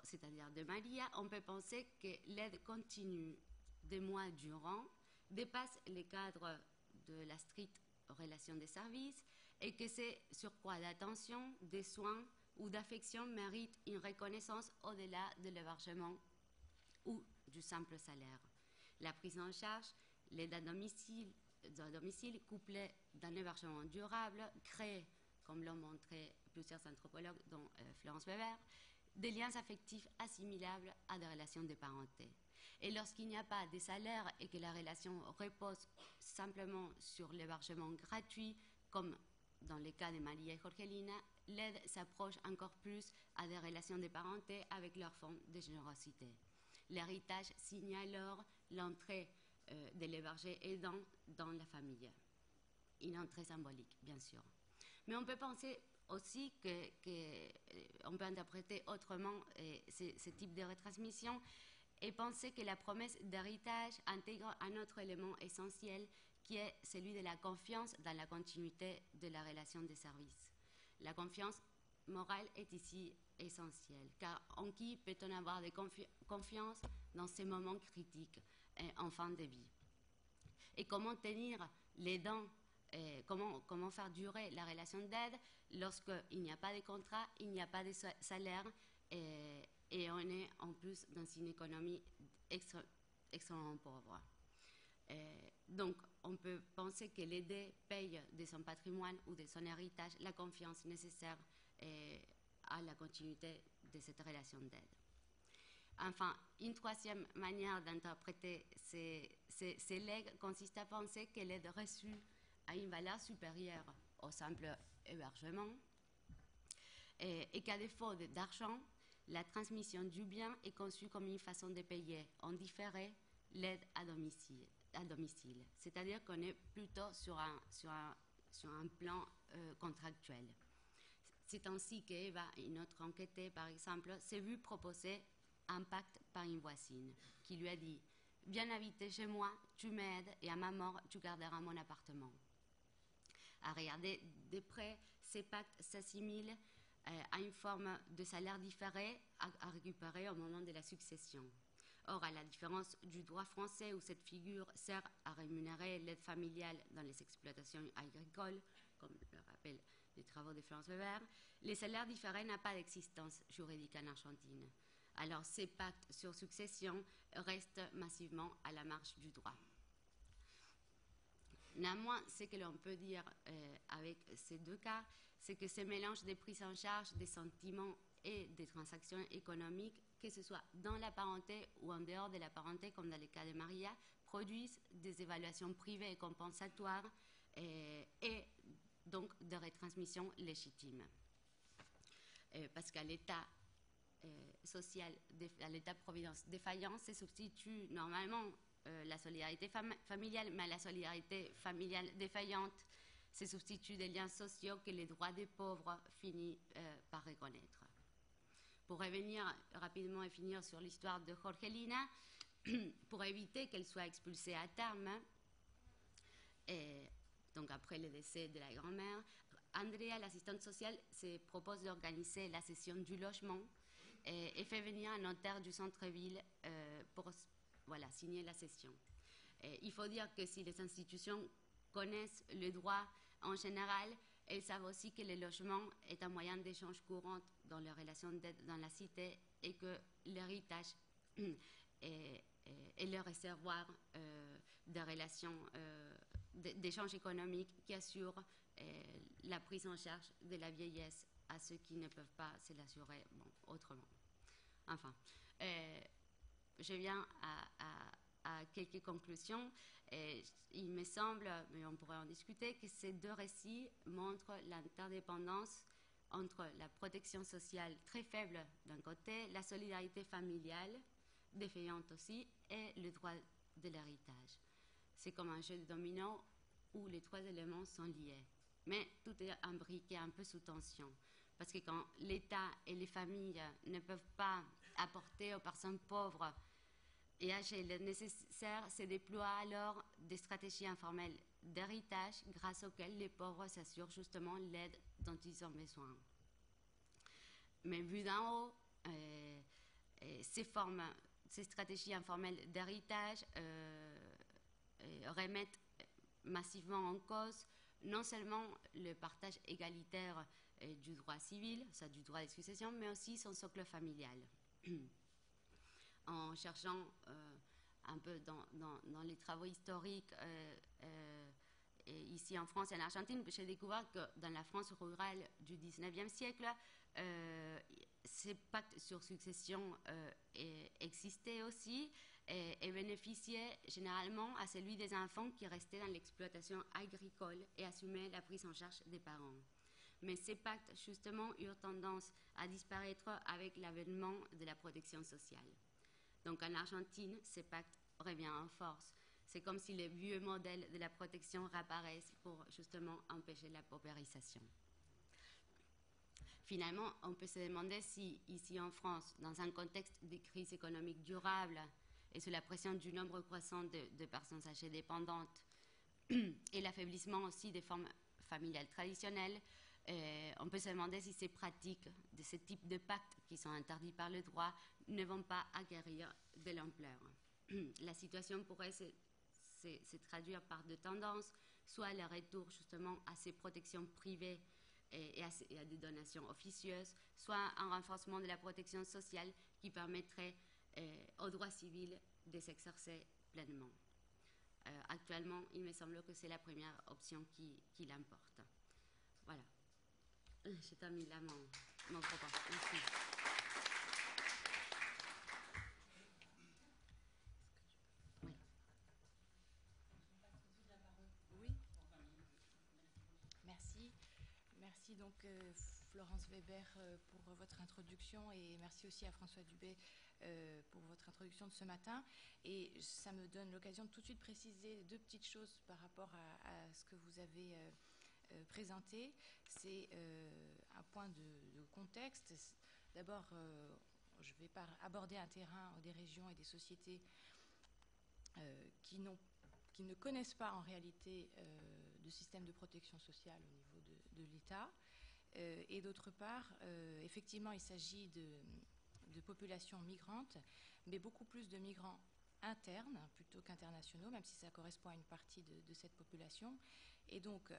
c'est-à-dire de Maria, on peut penser que l'aide continue des mois durant dépasse les cadres de la stricte relation de service et que ces surcroît d'attention, de soins ou d'affection méritent une reconnaissance au-delà de l'hébergement ou du simple salaire. La prise en charge, l'aide à domicile couplée d'un hébergement durable crée, comme l'ont montré plusieurs anthropologues, dont Florence Weber, des liens affectifs assimilables à des relations de parenté. Et lorsqu'il n'y a pas de salaire et que la relation repose simplement sur l'hébergement gratuit, comme dans le cas de Maria et Jorgelina, l'aide s'approche encore plus à des relations de parenté avec leur forme de générosité. L'héritage signe alors l'entrée de l'hébergé aidant dans la famille. Une entrée symbolique, bien sûr. Mais on peut penser aussi qu'on peut interpréter autrement ce type de retransmission et penser que la promesse d'héritage intègre un autre élément essentiel qui est celui de la confiance dans la continuité de la relation de service. La confiance morale est ici essentielle, car en qui peut-on avoir de confiance dans ces moments critiques en fin de vie? et comment tenir l'aidant, comment faire durer la relation d'aide lorsqu'il n'y a pas de contrat, il n'y a pas de salaire et on est en plus dans une économie extrêmement pauvre. Donc, on peut penser que l'aider paye de son patrimoine ou de son héritage la confiance nécessaire à la continuité de cette relation d'aide. Enfin, une troisième manière d'interpréter ces legs consiste à penser que l'aide reçue a une valeur supérieure au simple hébergement et qu'à défaut d'argent, la transmission du bien est conçue comme une façon de payer en différé l'aide à domicile. C'est-à-dire qu'on est plutôt sur un plan contractuel. C'est ainsi qu'Eva, une autre enquêtée par exemple, s'est vue proposer un pacte par une voisine qui lui a dit « Viens habiter chez moi, tu m'aides et à ma mort, tu garderas mon appartement ». À regarder de près, ces pactes s'assimilent à une forme de salaire différé à récupérer au moment de la succession. Or, à la différence du droit français où cette figure sert à rémunérer l'aide familiale dans les exploitations agricoles, comme le rappellent les travaux de Florence Weber, les salaires différés n'ont pas d'existence juridique en Argentine. Alors, ces pactes sur succession restent massivement à la marge du droit. Néanmoins, ce que l'on peut dire avec ces deux cas, c'est que ce mélange des prises en charge, des sentiments et des transactions économiques, que ce soit dans la parenté ou en dehors de la parenté, comme dans le cas de Maria, produisent des évaluations privées et compensatoires et donc de retransmission légitime. Parce qu'à l'état social, à l'état-providence défaillant, se substitue normalement la solidarité familiale, mais à la solidarité familiale défaillante se substituent des liens sociaux que les droits des pauvres finissent par reconnaître. Pour revenir rapidement et finir sur l'histoire de Jorgelina, pour éviter qu'elle soit expulsée à terme, et donc après le décès de la grand-mère, Andrea, l'assistante sociale, se propose d'organiser la cession du logement et fait venir un notaire du centre-ville pour signer la cession. Il faut dire que si les institutions connaissent le droit en général, elles savent aussi que le logement est un moyen d'échange courant dans les relations d'aide dans la cité et que l'héritage est le réservoir de relations d'échange économique qui assure la prise en charge de la vieillesse à ceux qui ne peuvent pas se l'assurer autrement. Enfin, je viens à quelques conclusions. Il me semble, mais on pourrait en discuter, que ces deux récits montrent l'interdépendance entre la protection sociale très faible d'un côté, la solidarité familiale, défaillante aussi, et le droit de l'héritage. C'est comme un jeu de domino où les trois éléments sont liés. Mais tout est imbriqué un peu sous tension. Parce que quand l'État et les familles ne peuvent pas apporter aux personnes pauvres et âgées le nécessaire, se déploient alors des stratégies informelles d'héritage grâce auxquelles les pauvres s'assurent justement l'aide dont ils ont besoin. Mais vu d'en haut, ces stratégies informelles d'héritage remettent massivement en cause non seulement le partage égalitaire du droit civil, ça du droit de succession, mais aussi son socle familial. En cherchant un peu dans les travaux historiques ici en France et en Argentine, j'ai découvert que dans la France rurale du 19e siècle, ces pactes sur succession existaient aussi et bénéficiaient généralement à celui des enfants qui restaient dans l'exploitation agricole et assumaient la prise en charge des parents. Mais ces pactes, justement, eurent tendance à disparaître avec l'avènement de la protection sociale. Donc en Argentine, ces pactes reviennent en force. C'est comme si les vieux modèles de la protection réapparaissent pour justement empêcher la paupérisation. Finalement, on peut se demander si, ici en France, dans un contexte de crise économique durable et sous la pression du nombre croissant de personnes âgées dépendantes et l'affaiblissement aussi des formes familiales traditionnelles, on peut se demander si ces pratiques de ce type de pactes qui sont interdits par le droit ne vont pas acquérir de l'ampleur. La situation pourrait se traduire par des tendances, soit le retour justement à ces protections privées et à des donations officieuses, soit un renforcement de la protection sociale qui permettrait aux droits civils de s'exercer pleinement. Actuellement, il me semble que c'est la première option qui l'emporte. Voilà. J'ai terminé là mon propos. Merci. Oui. Merci. Merci donc Florence Weber pour votre introduction et merci aussi à François Dubé pour votre introduction de ce matin. Et ça me donne l'occasion de tout de suite préciser deux petites choses par rapport à ce que vous avez présenté. C'est un point de contexte. D'abord, je vais aborder un terrain des régions et des sociétés qui ne connaissent pas en réalité de système de protection sociale au niveau de l'État. Et d'autre part, effectivement, il s'agit de populations migrantes, mais beaucoup plus de migrants internes plutôt qu'internationaux, même si ça correspond à une partie de cette population. Et donc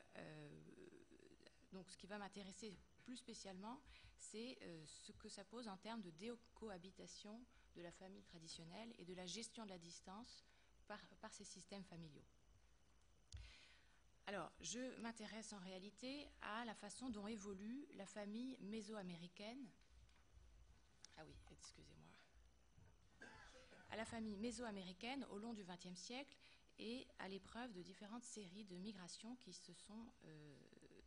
ce qui va m'intéresser plus spécialement, c'est ce que ça pose en termes de décohabitation de la famille traditionnelle et de la gestion de la distance par ces systèmes familiaux. Alors, je m'intéresse en réalité à la façon dont évolue la famille mésoaméricaine. Ah oui, excusez-moi. À la famille mésoaméricaine au long du XXe siècle et à l'épreuve de différentes séries de migrations qui se sont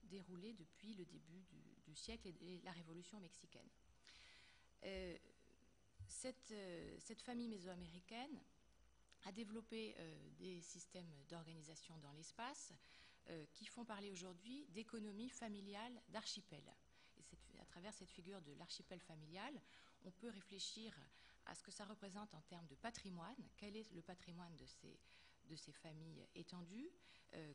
déroulées depuis le début du siècle et la révolution mexicaine. Cette famille mésoaméricaine a développé des systèmes d'organisation dans l'espace qui font parler aujourd'hui d'économie familiale d'archipel. Et à travers cette figure de l'archipel familial, on peut réfléchir à ce que ça représente en termes de patrimoine. Quel est le patrimoine de ces familles étendues,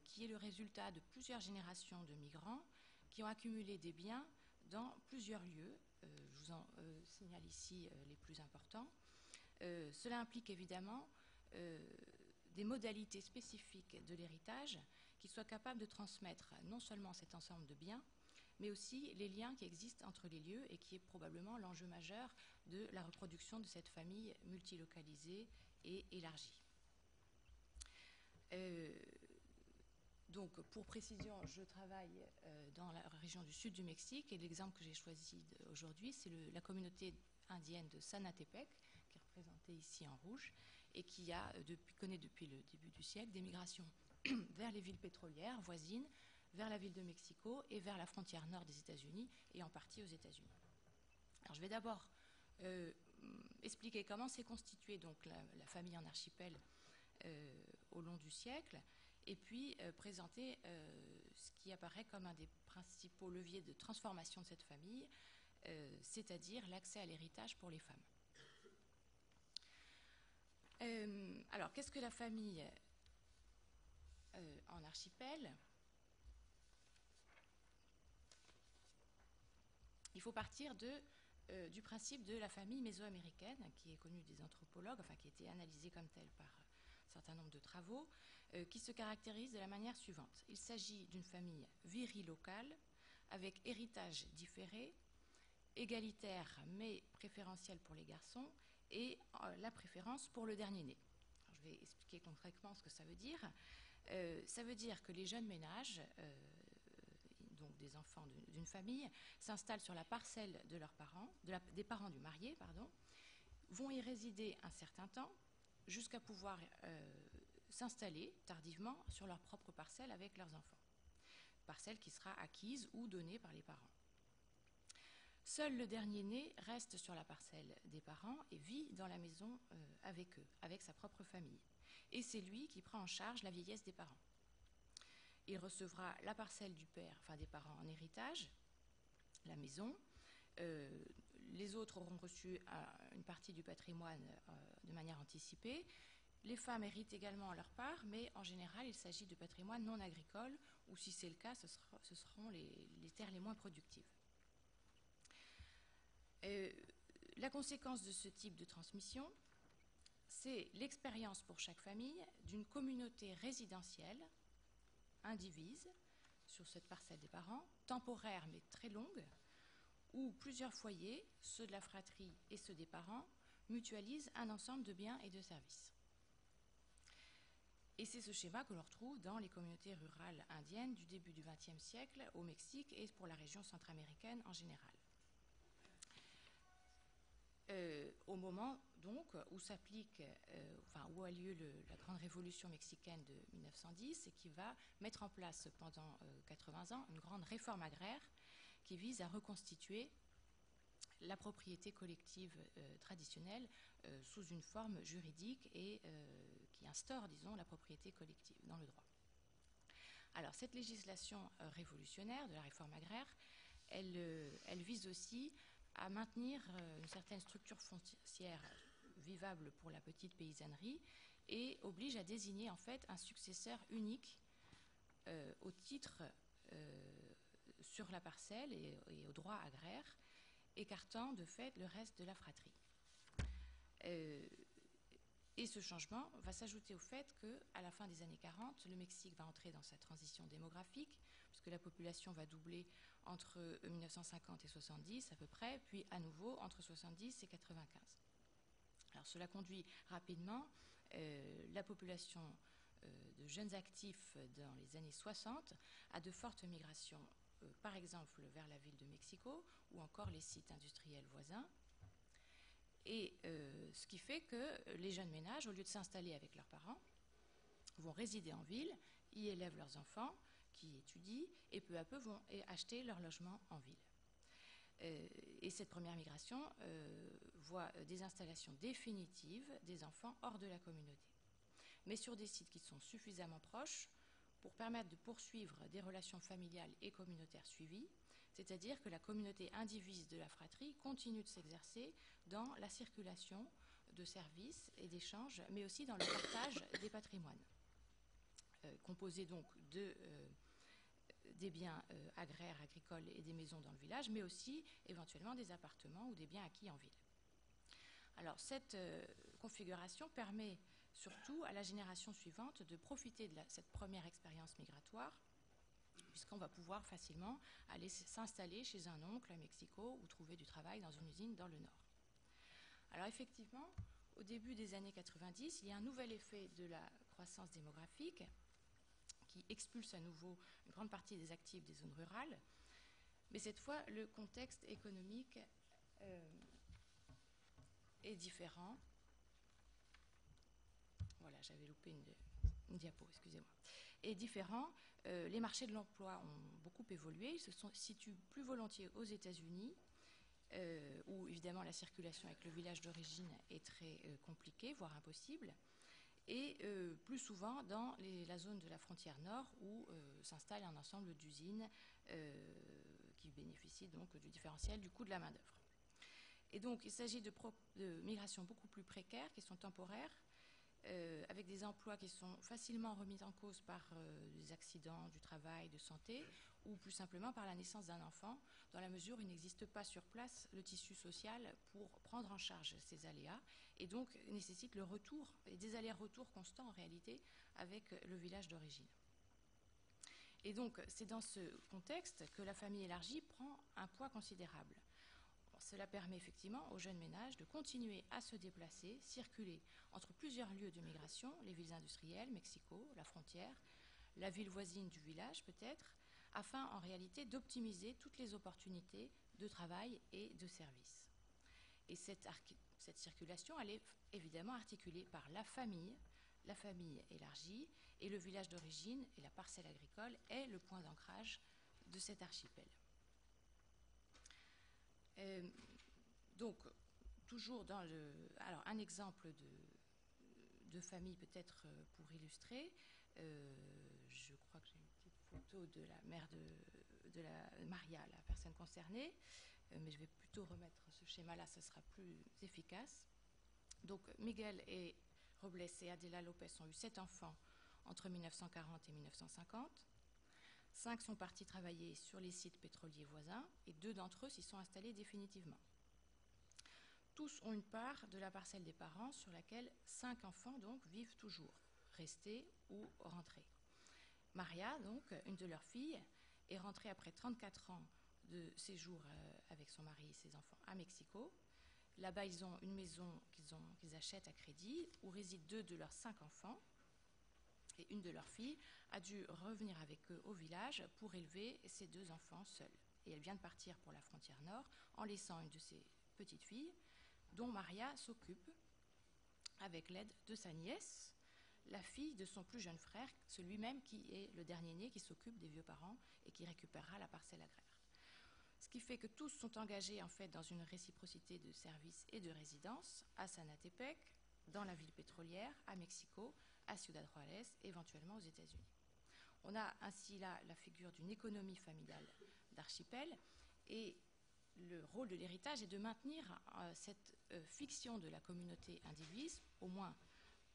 qui est le résultat de plusieurs générations de migrants qui ont accumulé des biens dans plusieurs lieux. Je vous en signale ici les plus importants. Cela implique évidemment des modalités spécifiques de l'héritage qui soient capables de transmettre non seulement cet ensemble de biens, mais aussi les liens qui existent entre les lieux et qui est probablement l'enjeu majeur de la reproduction de cette famille multilocalisée et élargie. Donc, pour précision, je travaille dans la région du sud du Mexique et l'exemple que j'ai choisi aujourd'hui, c'est la communauté indienne de Sanatepec, qui est représentée ici en rouge, et qui connaît depuis le début du siècle des migrations vers les villes pétrolières voisines, vers la ville de Mexico et vers la frontière nord des États-Unis et en partie aux États-Unis. Alors je vais d'abord expliquer comment s'est constituée donc la famille en archipel au long du siècle et puis présenter ce qui apparaît comme un des principaux leviers de transformation de cette famille, c'est-à-dire l'accès à l'héritage pour les femmes. Alors, qu'est-ce que la famille en archipel ? Il faut partir du principe de la famille mésoaméricaine, qui est connue des anthropologues, enfin qui a été analysée comme telle par un certain nombre de travaux, qui se caractérise de la manière suivante. Il s'agit d'une famille virilocale, avec héritage différé, égalitaire mais préférentiel pour les garçons, et la préférence pour le dernier-né. Je vais expliquer concrètement ce que ça veut dire. Ça veut dire que les jeunes ménages, donc des enfants d'une famille, s'installent sur la parcelle de leurs parents, des parents du marié, vont y résider un certain temps, jusqu'à pouvoir s'installer tardivement sur leur propre parcelle avec leurs enfants. Parcelle qui sera acquise ou donnée par les parents. Seul le dernier-né reste sur la parcelle des parents et vit dans la maison avec eux, avec sa propre famille. Et c'est lui qui prend en charge la vieillesse des parents. Il recevra la parcelle du père, enfin des parents en héritage, la maison. Les autres auront reçu une partie du patrimoine de manière anticipée. Les femmes héritent également leur part, mais en général, il s'agit de patrimoine non agricole, ou si c'est le cas, ce seront les terres les moins productives. La conséquence de ce type de transmission, c'est l'expérience pour chaque famille d'une communauté résidentielle, indivise, sur cette parcelle des parents, temporaire mais très longue, où plusieurs foyers, ceux de la fratrie et ceux des parents, mutualisent un ensemble de biens et de services. Et c'est ce schéma que l'on retrouve dans les communautés rurales indiennes du début du XXe siècle au Mexique et pour la région centra-américaine en général. Au moment donc où s'applique, où a lieu la grande révolution mexicaine de 1910 et qui va mettre en place pendant 80 ans une grande réforme agraire qui vise à reconstituer la propriété collective traditionnelle sous une forme juridique et qui instaure, disons, la propriété collective dans le droit. Alors, cette législation révolutionnaire de la réforme agraire, elle vise aussi à maintenir une certaine structure foncière vivable pour la petite paysannerie et oblige à désigner en fait un successeur unique au titre sur la parcelle et au droit agraire, écartant de fait le reste de la fratrie. Et ce changement va s'ajouter au fait qu'à la fin des années 40, le Mexique va entrer dans sa transition démographique, puisque la population va doubler entre 1950 et 70 à peu près, puis à nouveau entre 70 et 95. Alors cela conduit rapidement la population de jeunes actifs dans les années 60 à de fortes migrations, par exemple vers la ville de Mexico ou encore les sites industriels voisins. Et ce qui fait que les jeunes ménages, au lieu de s'installer avec leurs parents, vont résider en ville, y élèvent leurs enfants, qui étudient, et peu à peu vont acheter leur logement en ville. Et cette première migration voit des installations définitives des enfants hors de la communauté, mais sur des sites qui sont suffisamment proches pour permettre de poursuivre des relations familiales et communautaires suivies, c'est-à-dire que la communauté indivise de la fratrie continue de s'exercer dans la circulation de services et d'échanges, mais aussi dans le partage des patrimoines, composés donc des biens agraires, agricoles et des maisons dans le village, mais aussi éventuellement des appartements ou des biens acquis en ville. Alors cette configuration permet surtout à la génération suivante de profiter de cette première expérience migratoire, puisqu'on va pouvoir facilement aller s'installer chez un oncle à Mexico ou trouver du travail dans une usine dans le nord. Alors effectivement, au début des années 90, il y a un nouvel effet de la croissance démographique qui expulse à nouveau une grande partie des actifs des zones rurales, mais cette fois le contexte économique est différent. Voilà, j'avais loupé une diapo, excusez-moi. Est différent. Les marchés de l'emploi ont beaucoup évolué. Ils se situent plus volontiers aux États-Unis, où évidemment la circulation avec le village d'origine est très compliquée, voire impossible, et plus souvent dans la zone de la frontière nord, où s'installe un ensemble d'usines qui bénéficient donc du différentiel du coût de la main-d'œuvre. Et donc il s'agit de migrations beaucoup plus précaires, qui sont temporaires, avec des emplois qui sont facilement remis en cause par des accidents du travail, de santé, ou plus simplement par la naissance d'un enfant, dans la mesure où il n'existe pas sur place le tissu social pour prendre en charge ces aléas, et donc nécessite le retour, et des allers-retours constants en réalité, avec le village d'origine. Et donc c'est dans ce contexte que la famille élargie prend un poids considérable. Cela permet effectivement aux jeunes ménages de continuer à se déplacer, circuler entre plusieurs lieux de migration, les villes industrielles, Mexico, la frontière, la ville voisine du village peut-être, afin en réalité d'optimiser toutes les opportunités de travail et de services. Et cette circulation, elle est évidemment articulée par la famille élargie, et le village d'origine et la parcelle agricole est le point d'ancrage de cet archipel. Donc, toujours dans alors un exemple de famille peut-être pour illustrer. Je crois que j'ai une petite photo de la mère de la Maria, la personne concernée, mais je vais plutôt remettre ce schéma-là, ça sera plus efficace. Donc, Miguel et Robles et Adela Lopez ont eu 7 enfants entre 1940 et 1950. 5 sont partis travailler sur les sites pétroliers voisins et 2 d'entre eux s'y sont installés définitivement. Tous ont une part de la parcelle des parents sur laquelle 5 enfants donc vivent toujours, restés ou rentrés. Maria, donc, une de leurs filles, est rentrée après 34 ans de séjour avec son mari et ses enfants à Mexico. Là-bas, ils ont une maison qu'ils achètent à crédit, où résident 2 de leurs 5 enfants. Et une de leurs filles a dû revenir avec eux au village pour élever ses 2 enfants seuls. Et elle vient de partir pour la frontière nord en laissant une de ses petites filles, dont Maria s'occupe avec l'aide de sa nièce, la fille de son plus jeune frère, celui même qui est le dernier né, qui s'occupe des vieux parents et qui récupérera la parcelle agraire. Ce qui fait que tous sont engagés en fait dans une réciprocité de services et de résidence à Sanatepec, dans la ville pétrolière, à Mexico, à Ciudad Juárez, éventuellement aux États-Unis. On a ainsi là la figure d'une économie familiale d'archipel, et le rôle de l'héritage est de maintenir cette fiction de la communauté indivise, au moins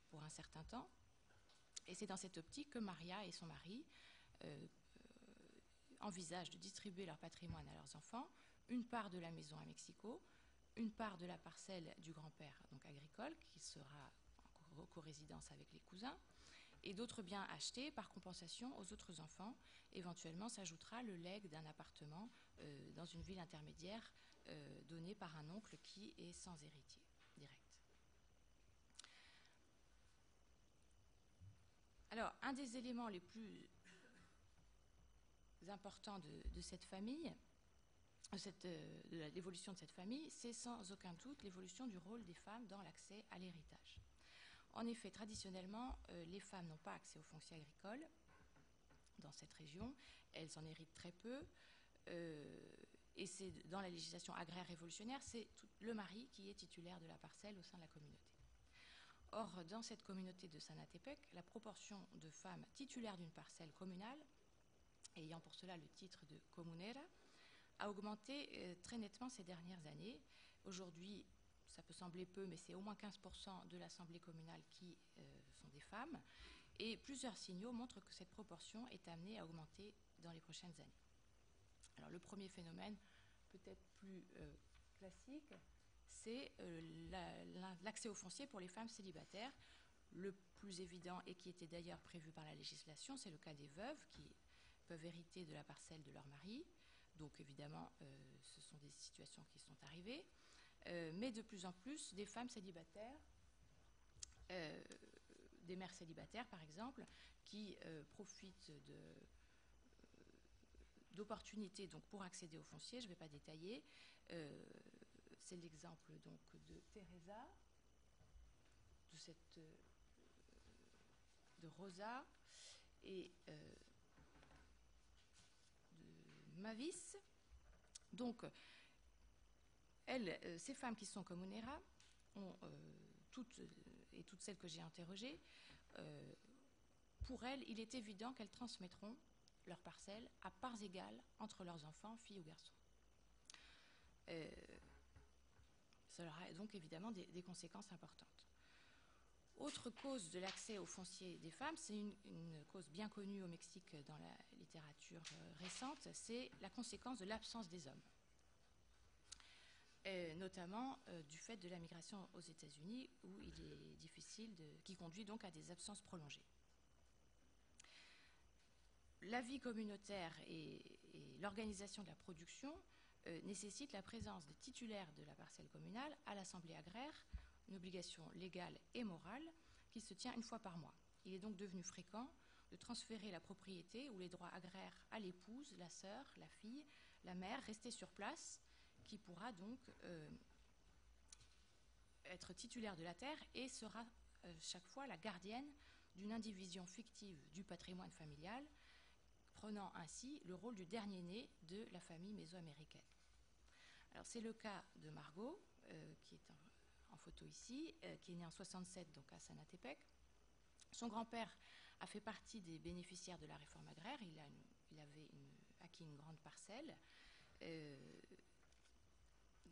pour un certain temps. Et c'est dans cette optique que Maria et son mari envisagent de distribuer leur patrimoine à leurs enfants, une part de la maison à Mexico, une part de la parcelle du grand-père, donc agricole, qui sera en co-résidence avec les cousins, et d'autres biens achetés par compensation aux autres enfants. Éventuellement s'ajoutera le legs d'un appartement dans une ville intermédiaire donné par un oncle qui est sans héritier direct. Alors, un des éléments les plus importants de cette famille, de l'évolution de cette famille, c'est sans aucun doute l'évolution du rôle des femmes dans l'accès à l'héritage. En effet, traditionnellement, les femmes n'ont pas accès au foncier agricole dans cette région. Elles en héritent très peu. Et c'est dans la législation agraire révolutionnaire, c'est le mari qui est titulaire de la parcelle au sein de la communauté. Or, dans cette communauté de Sanatepec, la proportion de femmes titulaires d'une parcelle communale, ayant pour cela le titre de comunera, a augmenté très nettement ces dernières années. Aujourd'hui, ça peut sembler peu, mais c'est au moins 15% de l'Assemblée communale qui sont des femmes. Et plusieurs signaux montrent que cette proportion est amenée à augmenter dans les prochaines années. Alors, le premier phénomène, peut-être plus classique, c'est l'accès au foncier pour les femmes célibataires. Le plus évident, et qui était d'ailleurs prévu par la législation, c'est le cas des veuves qui peuvent hériter de la parcelle de leur mari. Donc évidemment, ce sont des situations qui sont arrivées. Mais de plus en plus, des femmes célibataires, des mères célibataires par exemple, qui profitent d'opportunités donc, pour accéder au foncier. Je ne vais pas détailler. C'est l'exemple donc de Teresa, de Rosa et de Mavis. Donc, ces femmes qui sont comunera ont toutes celles que j'ai interrogées, pour elles, il est évident qu'elles transmettront leurs parcelles à parts égales entre leurs enfants, filles ou garçons. Ça aura donc évidemment des conséquences importantes. Autre cause de l'accès au foncier des femmes, c'est une cause bien connue au Mexique dans la littérature récente, c'est la conséquence de l'absence des hommes. Notamment du fait de la migration aux États-Unis, où il est difficile, qui conduit donc à des absences prolongées. La vie communautaire et l'organisation de la production nécessitent la présence des titulaires de la parcelle communale à l'assemblée agraire, une obligation légale et morale qui se tient une fois par mois. Il est donc devenu fréquent de transférer la propriété ou les droits agraires à l'épouse, la sœur, la fille, la mère restée sur place, qui pourra donc être titulaire de la terre et sera chaque fois la gardienne d'une indivision fictive du patrimoine familial, prenant ainsi le rôle du dernier né de la famille mésoaméricaine. Alors c'est le cas de Margot, qui est en photo ici, qui est née en 67 donc à Sanatepec. Son grand-père a fait partie des bénéficiaires de la réforme agraire. Il avait acquis une grande parcelle.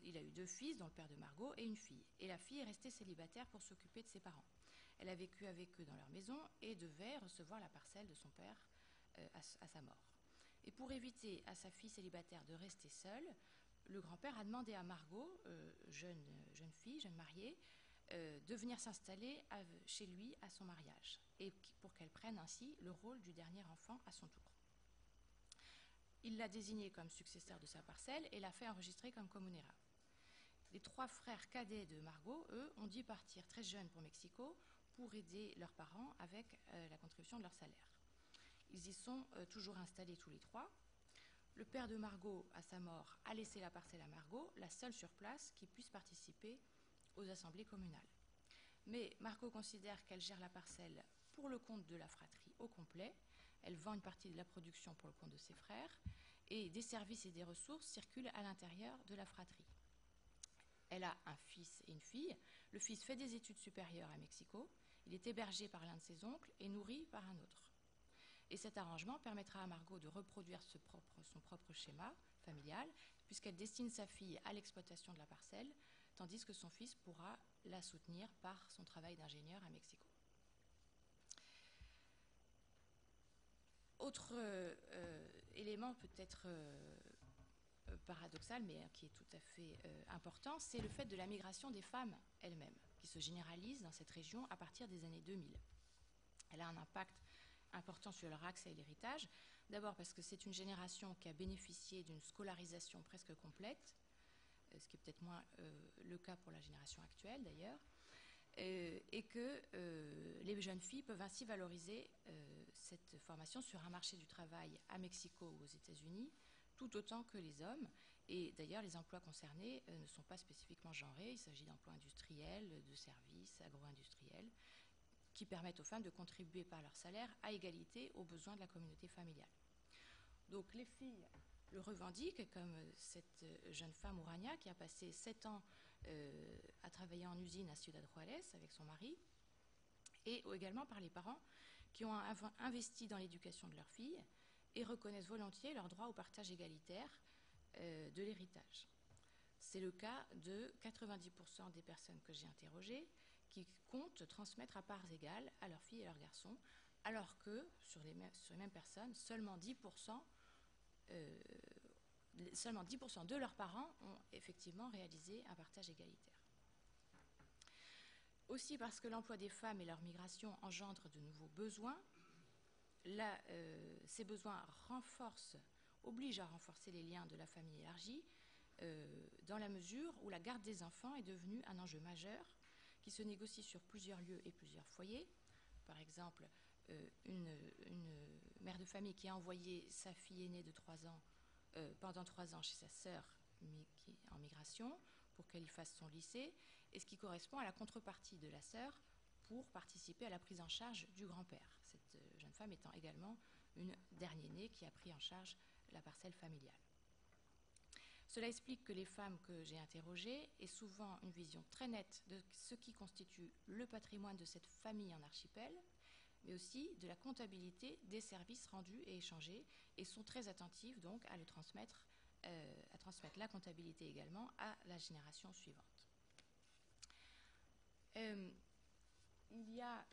Il a eu 2 fils, dont le père de Margot, et une fille. Et la fille est restée célibataire pour s'occuper de ses parents. Elle a vécu avec eux dans leur maison et devait recevoir la parcelle de son père à sa mort. Et pour éviter à sa fille célibataire de rester seule, le grand-père a demandé à Margot, jeune fille, jeune mariée, de venir s'installer chez lui à son mariage, et pour qu'elle prenne ainsi le rôle du dernier enfant à son tour. Il l'a désigné comme successeur de sa parcelle et l'a fait enregistrer comme comunera. Les 3 frères cadets de Margot, eux, ont dû partir très jeunes pour Mexico pour aider leurs parents avec la contribution de leur salaire. Ils y sont toujours installés tous les 3. Le père de Margot, à sa mort, a laissé la parcelle à Margot, la seule sur place qui puisse participer aux assemblées communales. Mais Margot considère qu'elle gère la parcelle pour le compte de la fratrie au complet. Elle vend une partie de la production pour le compte de ses frères, et des services et des ressources circulent à l'intérieur de la fratrie. Elle a un fils et une fille. Le fils fait des études supérieures à Mexico. Il est hébergé par l'un de ses oncles et nourri par un autre. Et cet arrangement permettra à Margot de reproduire son propre schéma familial, puisqu'elle destine sa fille à l'exploitation de la parcelle, tandis que son fils pourra la soutenir par son travail d'ingénieur à Mexico. Autre élément peut-être paradoxal, mais qui est tout à fait important, c'est le fait de la migration des femmes elles-mêmes, qui se généralise dans cette région à partir des années 2000. Elle a un impact important sur leur accès à l'héritage, d'abord parce que c'est une génération qui a bénéficié d'une scolarisation presque complète, ce qui est peut-être moins le cas pour la génération actuelle d'ailleurs, et que les jeunes filles peuvent ainsi valoriser cette formation sur un marché du travail à Mexico ou aux États-Unis, tout autant que les hommes. Et d'ailleurs, les emplois concernés ne sont pas spécifiquement genrés. Il s'agit d'emplois industriels, de services, agro-industriels, qui permettent aux femmes de contribuer par leur salaire à égalité aux besoins de la communauté familiale. Donc les filles le revendiquent, comme cette jeune femme Urania qui a passé 7 ans à travailler en usine à Ciudad Juárez avec son mari, et également par les parents qui ont investi dans l'éducation de leurs filles et reconnaissent volontiers leur droit au partage égalitaire de l'héritage. C'est le cas de 90% des personnes que j'ai interrogées qui comptent transmettre à parts égales à leurs filles et leurs garçons, alors que sur les mêmes personnes, seulement 10% de leurs parents ont effectivement réalisé un partage égalitaire. Aussi parce que l'emploi des femmes et leur migration engendrent de nouveaux besoins, ces besoins obligent à renforcer les liens de la famille élargie, dans la mesure où la garde des enfants est devenue un enjeu majeur qui se négocie sur plusieurs lieux et plusieurs foyers. Par exemple, une mère de famille qui a envoyé sa fille aînée de 3 ans pendant 3 ans chez sa sœur qui est en migration pour qu'elle y fasse son lycée, et ce qui correspond à la contrepartie de la sœur pour participer à la prise en charge du grand-père, cette jeune femme étant également une dernière-née qui a pris en charge la parcelle familiale. Cela explique que les femmes que j'ai interrogées aient souvent une vision très nette de ce qui constitue le patrimoine de cette famille en archipel, mais aussi de la comptabilité des services rendus et échangés, et sont très attentives donc à transmettre la comptabilité également à la génération suivante. Il y a,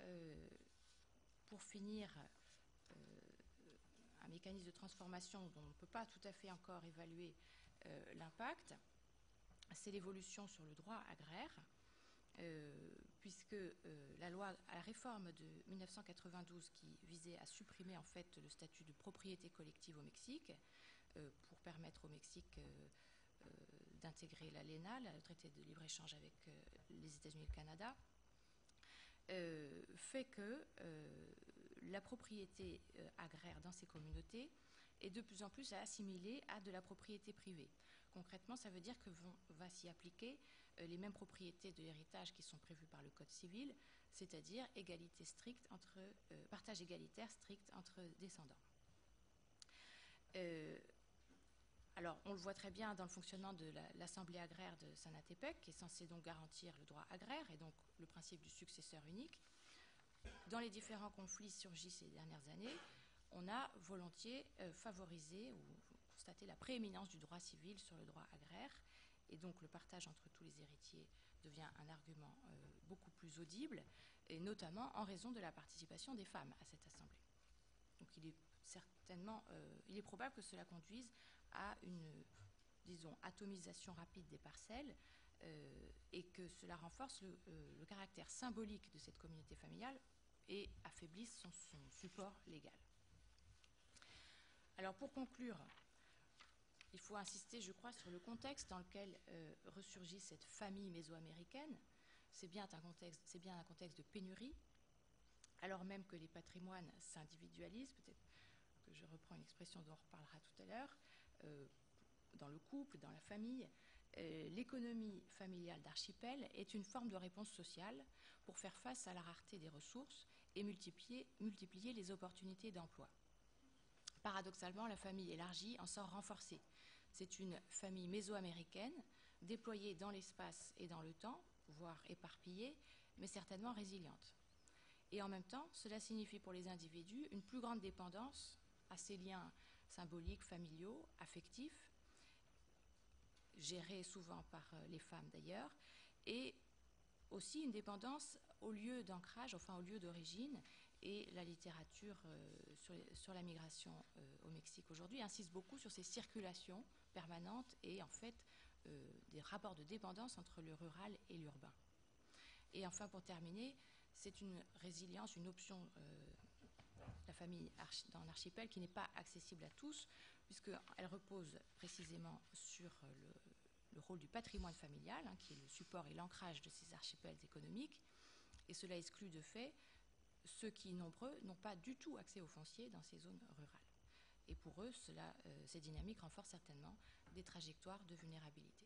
pour finir, un mécanisme de transformation dont on ne peut pas tout à fait encore évaluer l'impact, c'est l'évolution sur le droit agraire, puisque la réforme de 1992 qui visait à supprimer en fait le statut de propriété collective au Mexique pour permettre au Mexique d'intégrer l'ALENA, le traité de libre-échange avec les États-Unis et le Canada, fait que la propriété agraire dans ces communautés est de plus en plus assimilée à de la propriété privée. Concrètement, ça veut dire que va s'y appliquer les mêmes propriétés de l'héritage qui sont prévues par le Code civil, c'est-à-dire partage égalitaire strict entre descendants. Alors, on le voit très bien dans le fonctionnement de l'Assemblée agraire de Sanatépec, qui est censée donc garantir le droit agraire et donc le principe du successeur unique. Dans les différents conflits surgis ces dernières années, on a volontiers favorisé ou constaté la prééminence du droit civil sur le droit agraire, et donc le partage entre tous les héritiers devient un argument beaucoup plus audible, et notamment en raison de la participation des femmes à cette assemblée. Donc il est probable que cela conduise à une disons, atomisation rapide des parcelles, et que cela renforce le caractère symbolique de cette communauté familiale et affaiblisse son support légal. Alors pour conclure, il faut insister, je crois, sur le contexte dans lequel ressurgit cette famille mésoaméricaine. C'est bien un contexte de pénurie, alors même que les patrimoines s'individualisent, peut-être que je reprends une expression dont on reparlera tout à l'heure, dans le couple, dans la famille. L'économie familiale d'archipel est une forme de réponse sociale pour faire face à la rareté des ressources et multiplier les opportunités d'emploi. Paradoxalement, la famille élargie en sort renforcée. C'est une famille mésoaméricaine, déployée dans l'espace et dans le temps, voire éparpillée, mais certainement résiliente. Et en même temps, cela signifie pour les individus une plus grande dépendance à ces liens symboliques, familiaux, affectifs, gérés souvent par les femmes d'ailleurs, et aussi une dépendance au lieu d'ancrage, enfin au lieu d'origine. Et la littérature sur la migration au Mexique aujourd'hui insiste beaucoup sur ces circulations permanentes et en fait des rapports de dépendance entre le rural et l'urbain. Et enfin, pour terminer, c'est une résilience, une option la famille dans l'archipel qui n'est pas accessible à tous, puisqu'elle repose précisément sur le rôle du patrimoine familial, qui est le support et l'ancrage de ces archipels économiques, et cela exclut de fait ceux qui, nombreux, n'ont pas du tout accès au foncier dans ces zones rurales. Et pour eux, ces dynamiques renforcent certainement des trajectoires de vulnérabilité.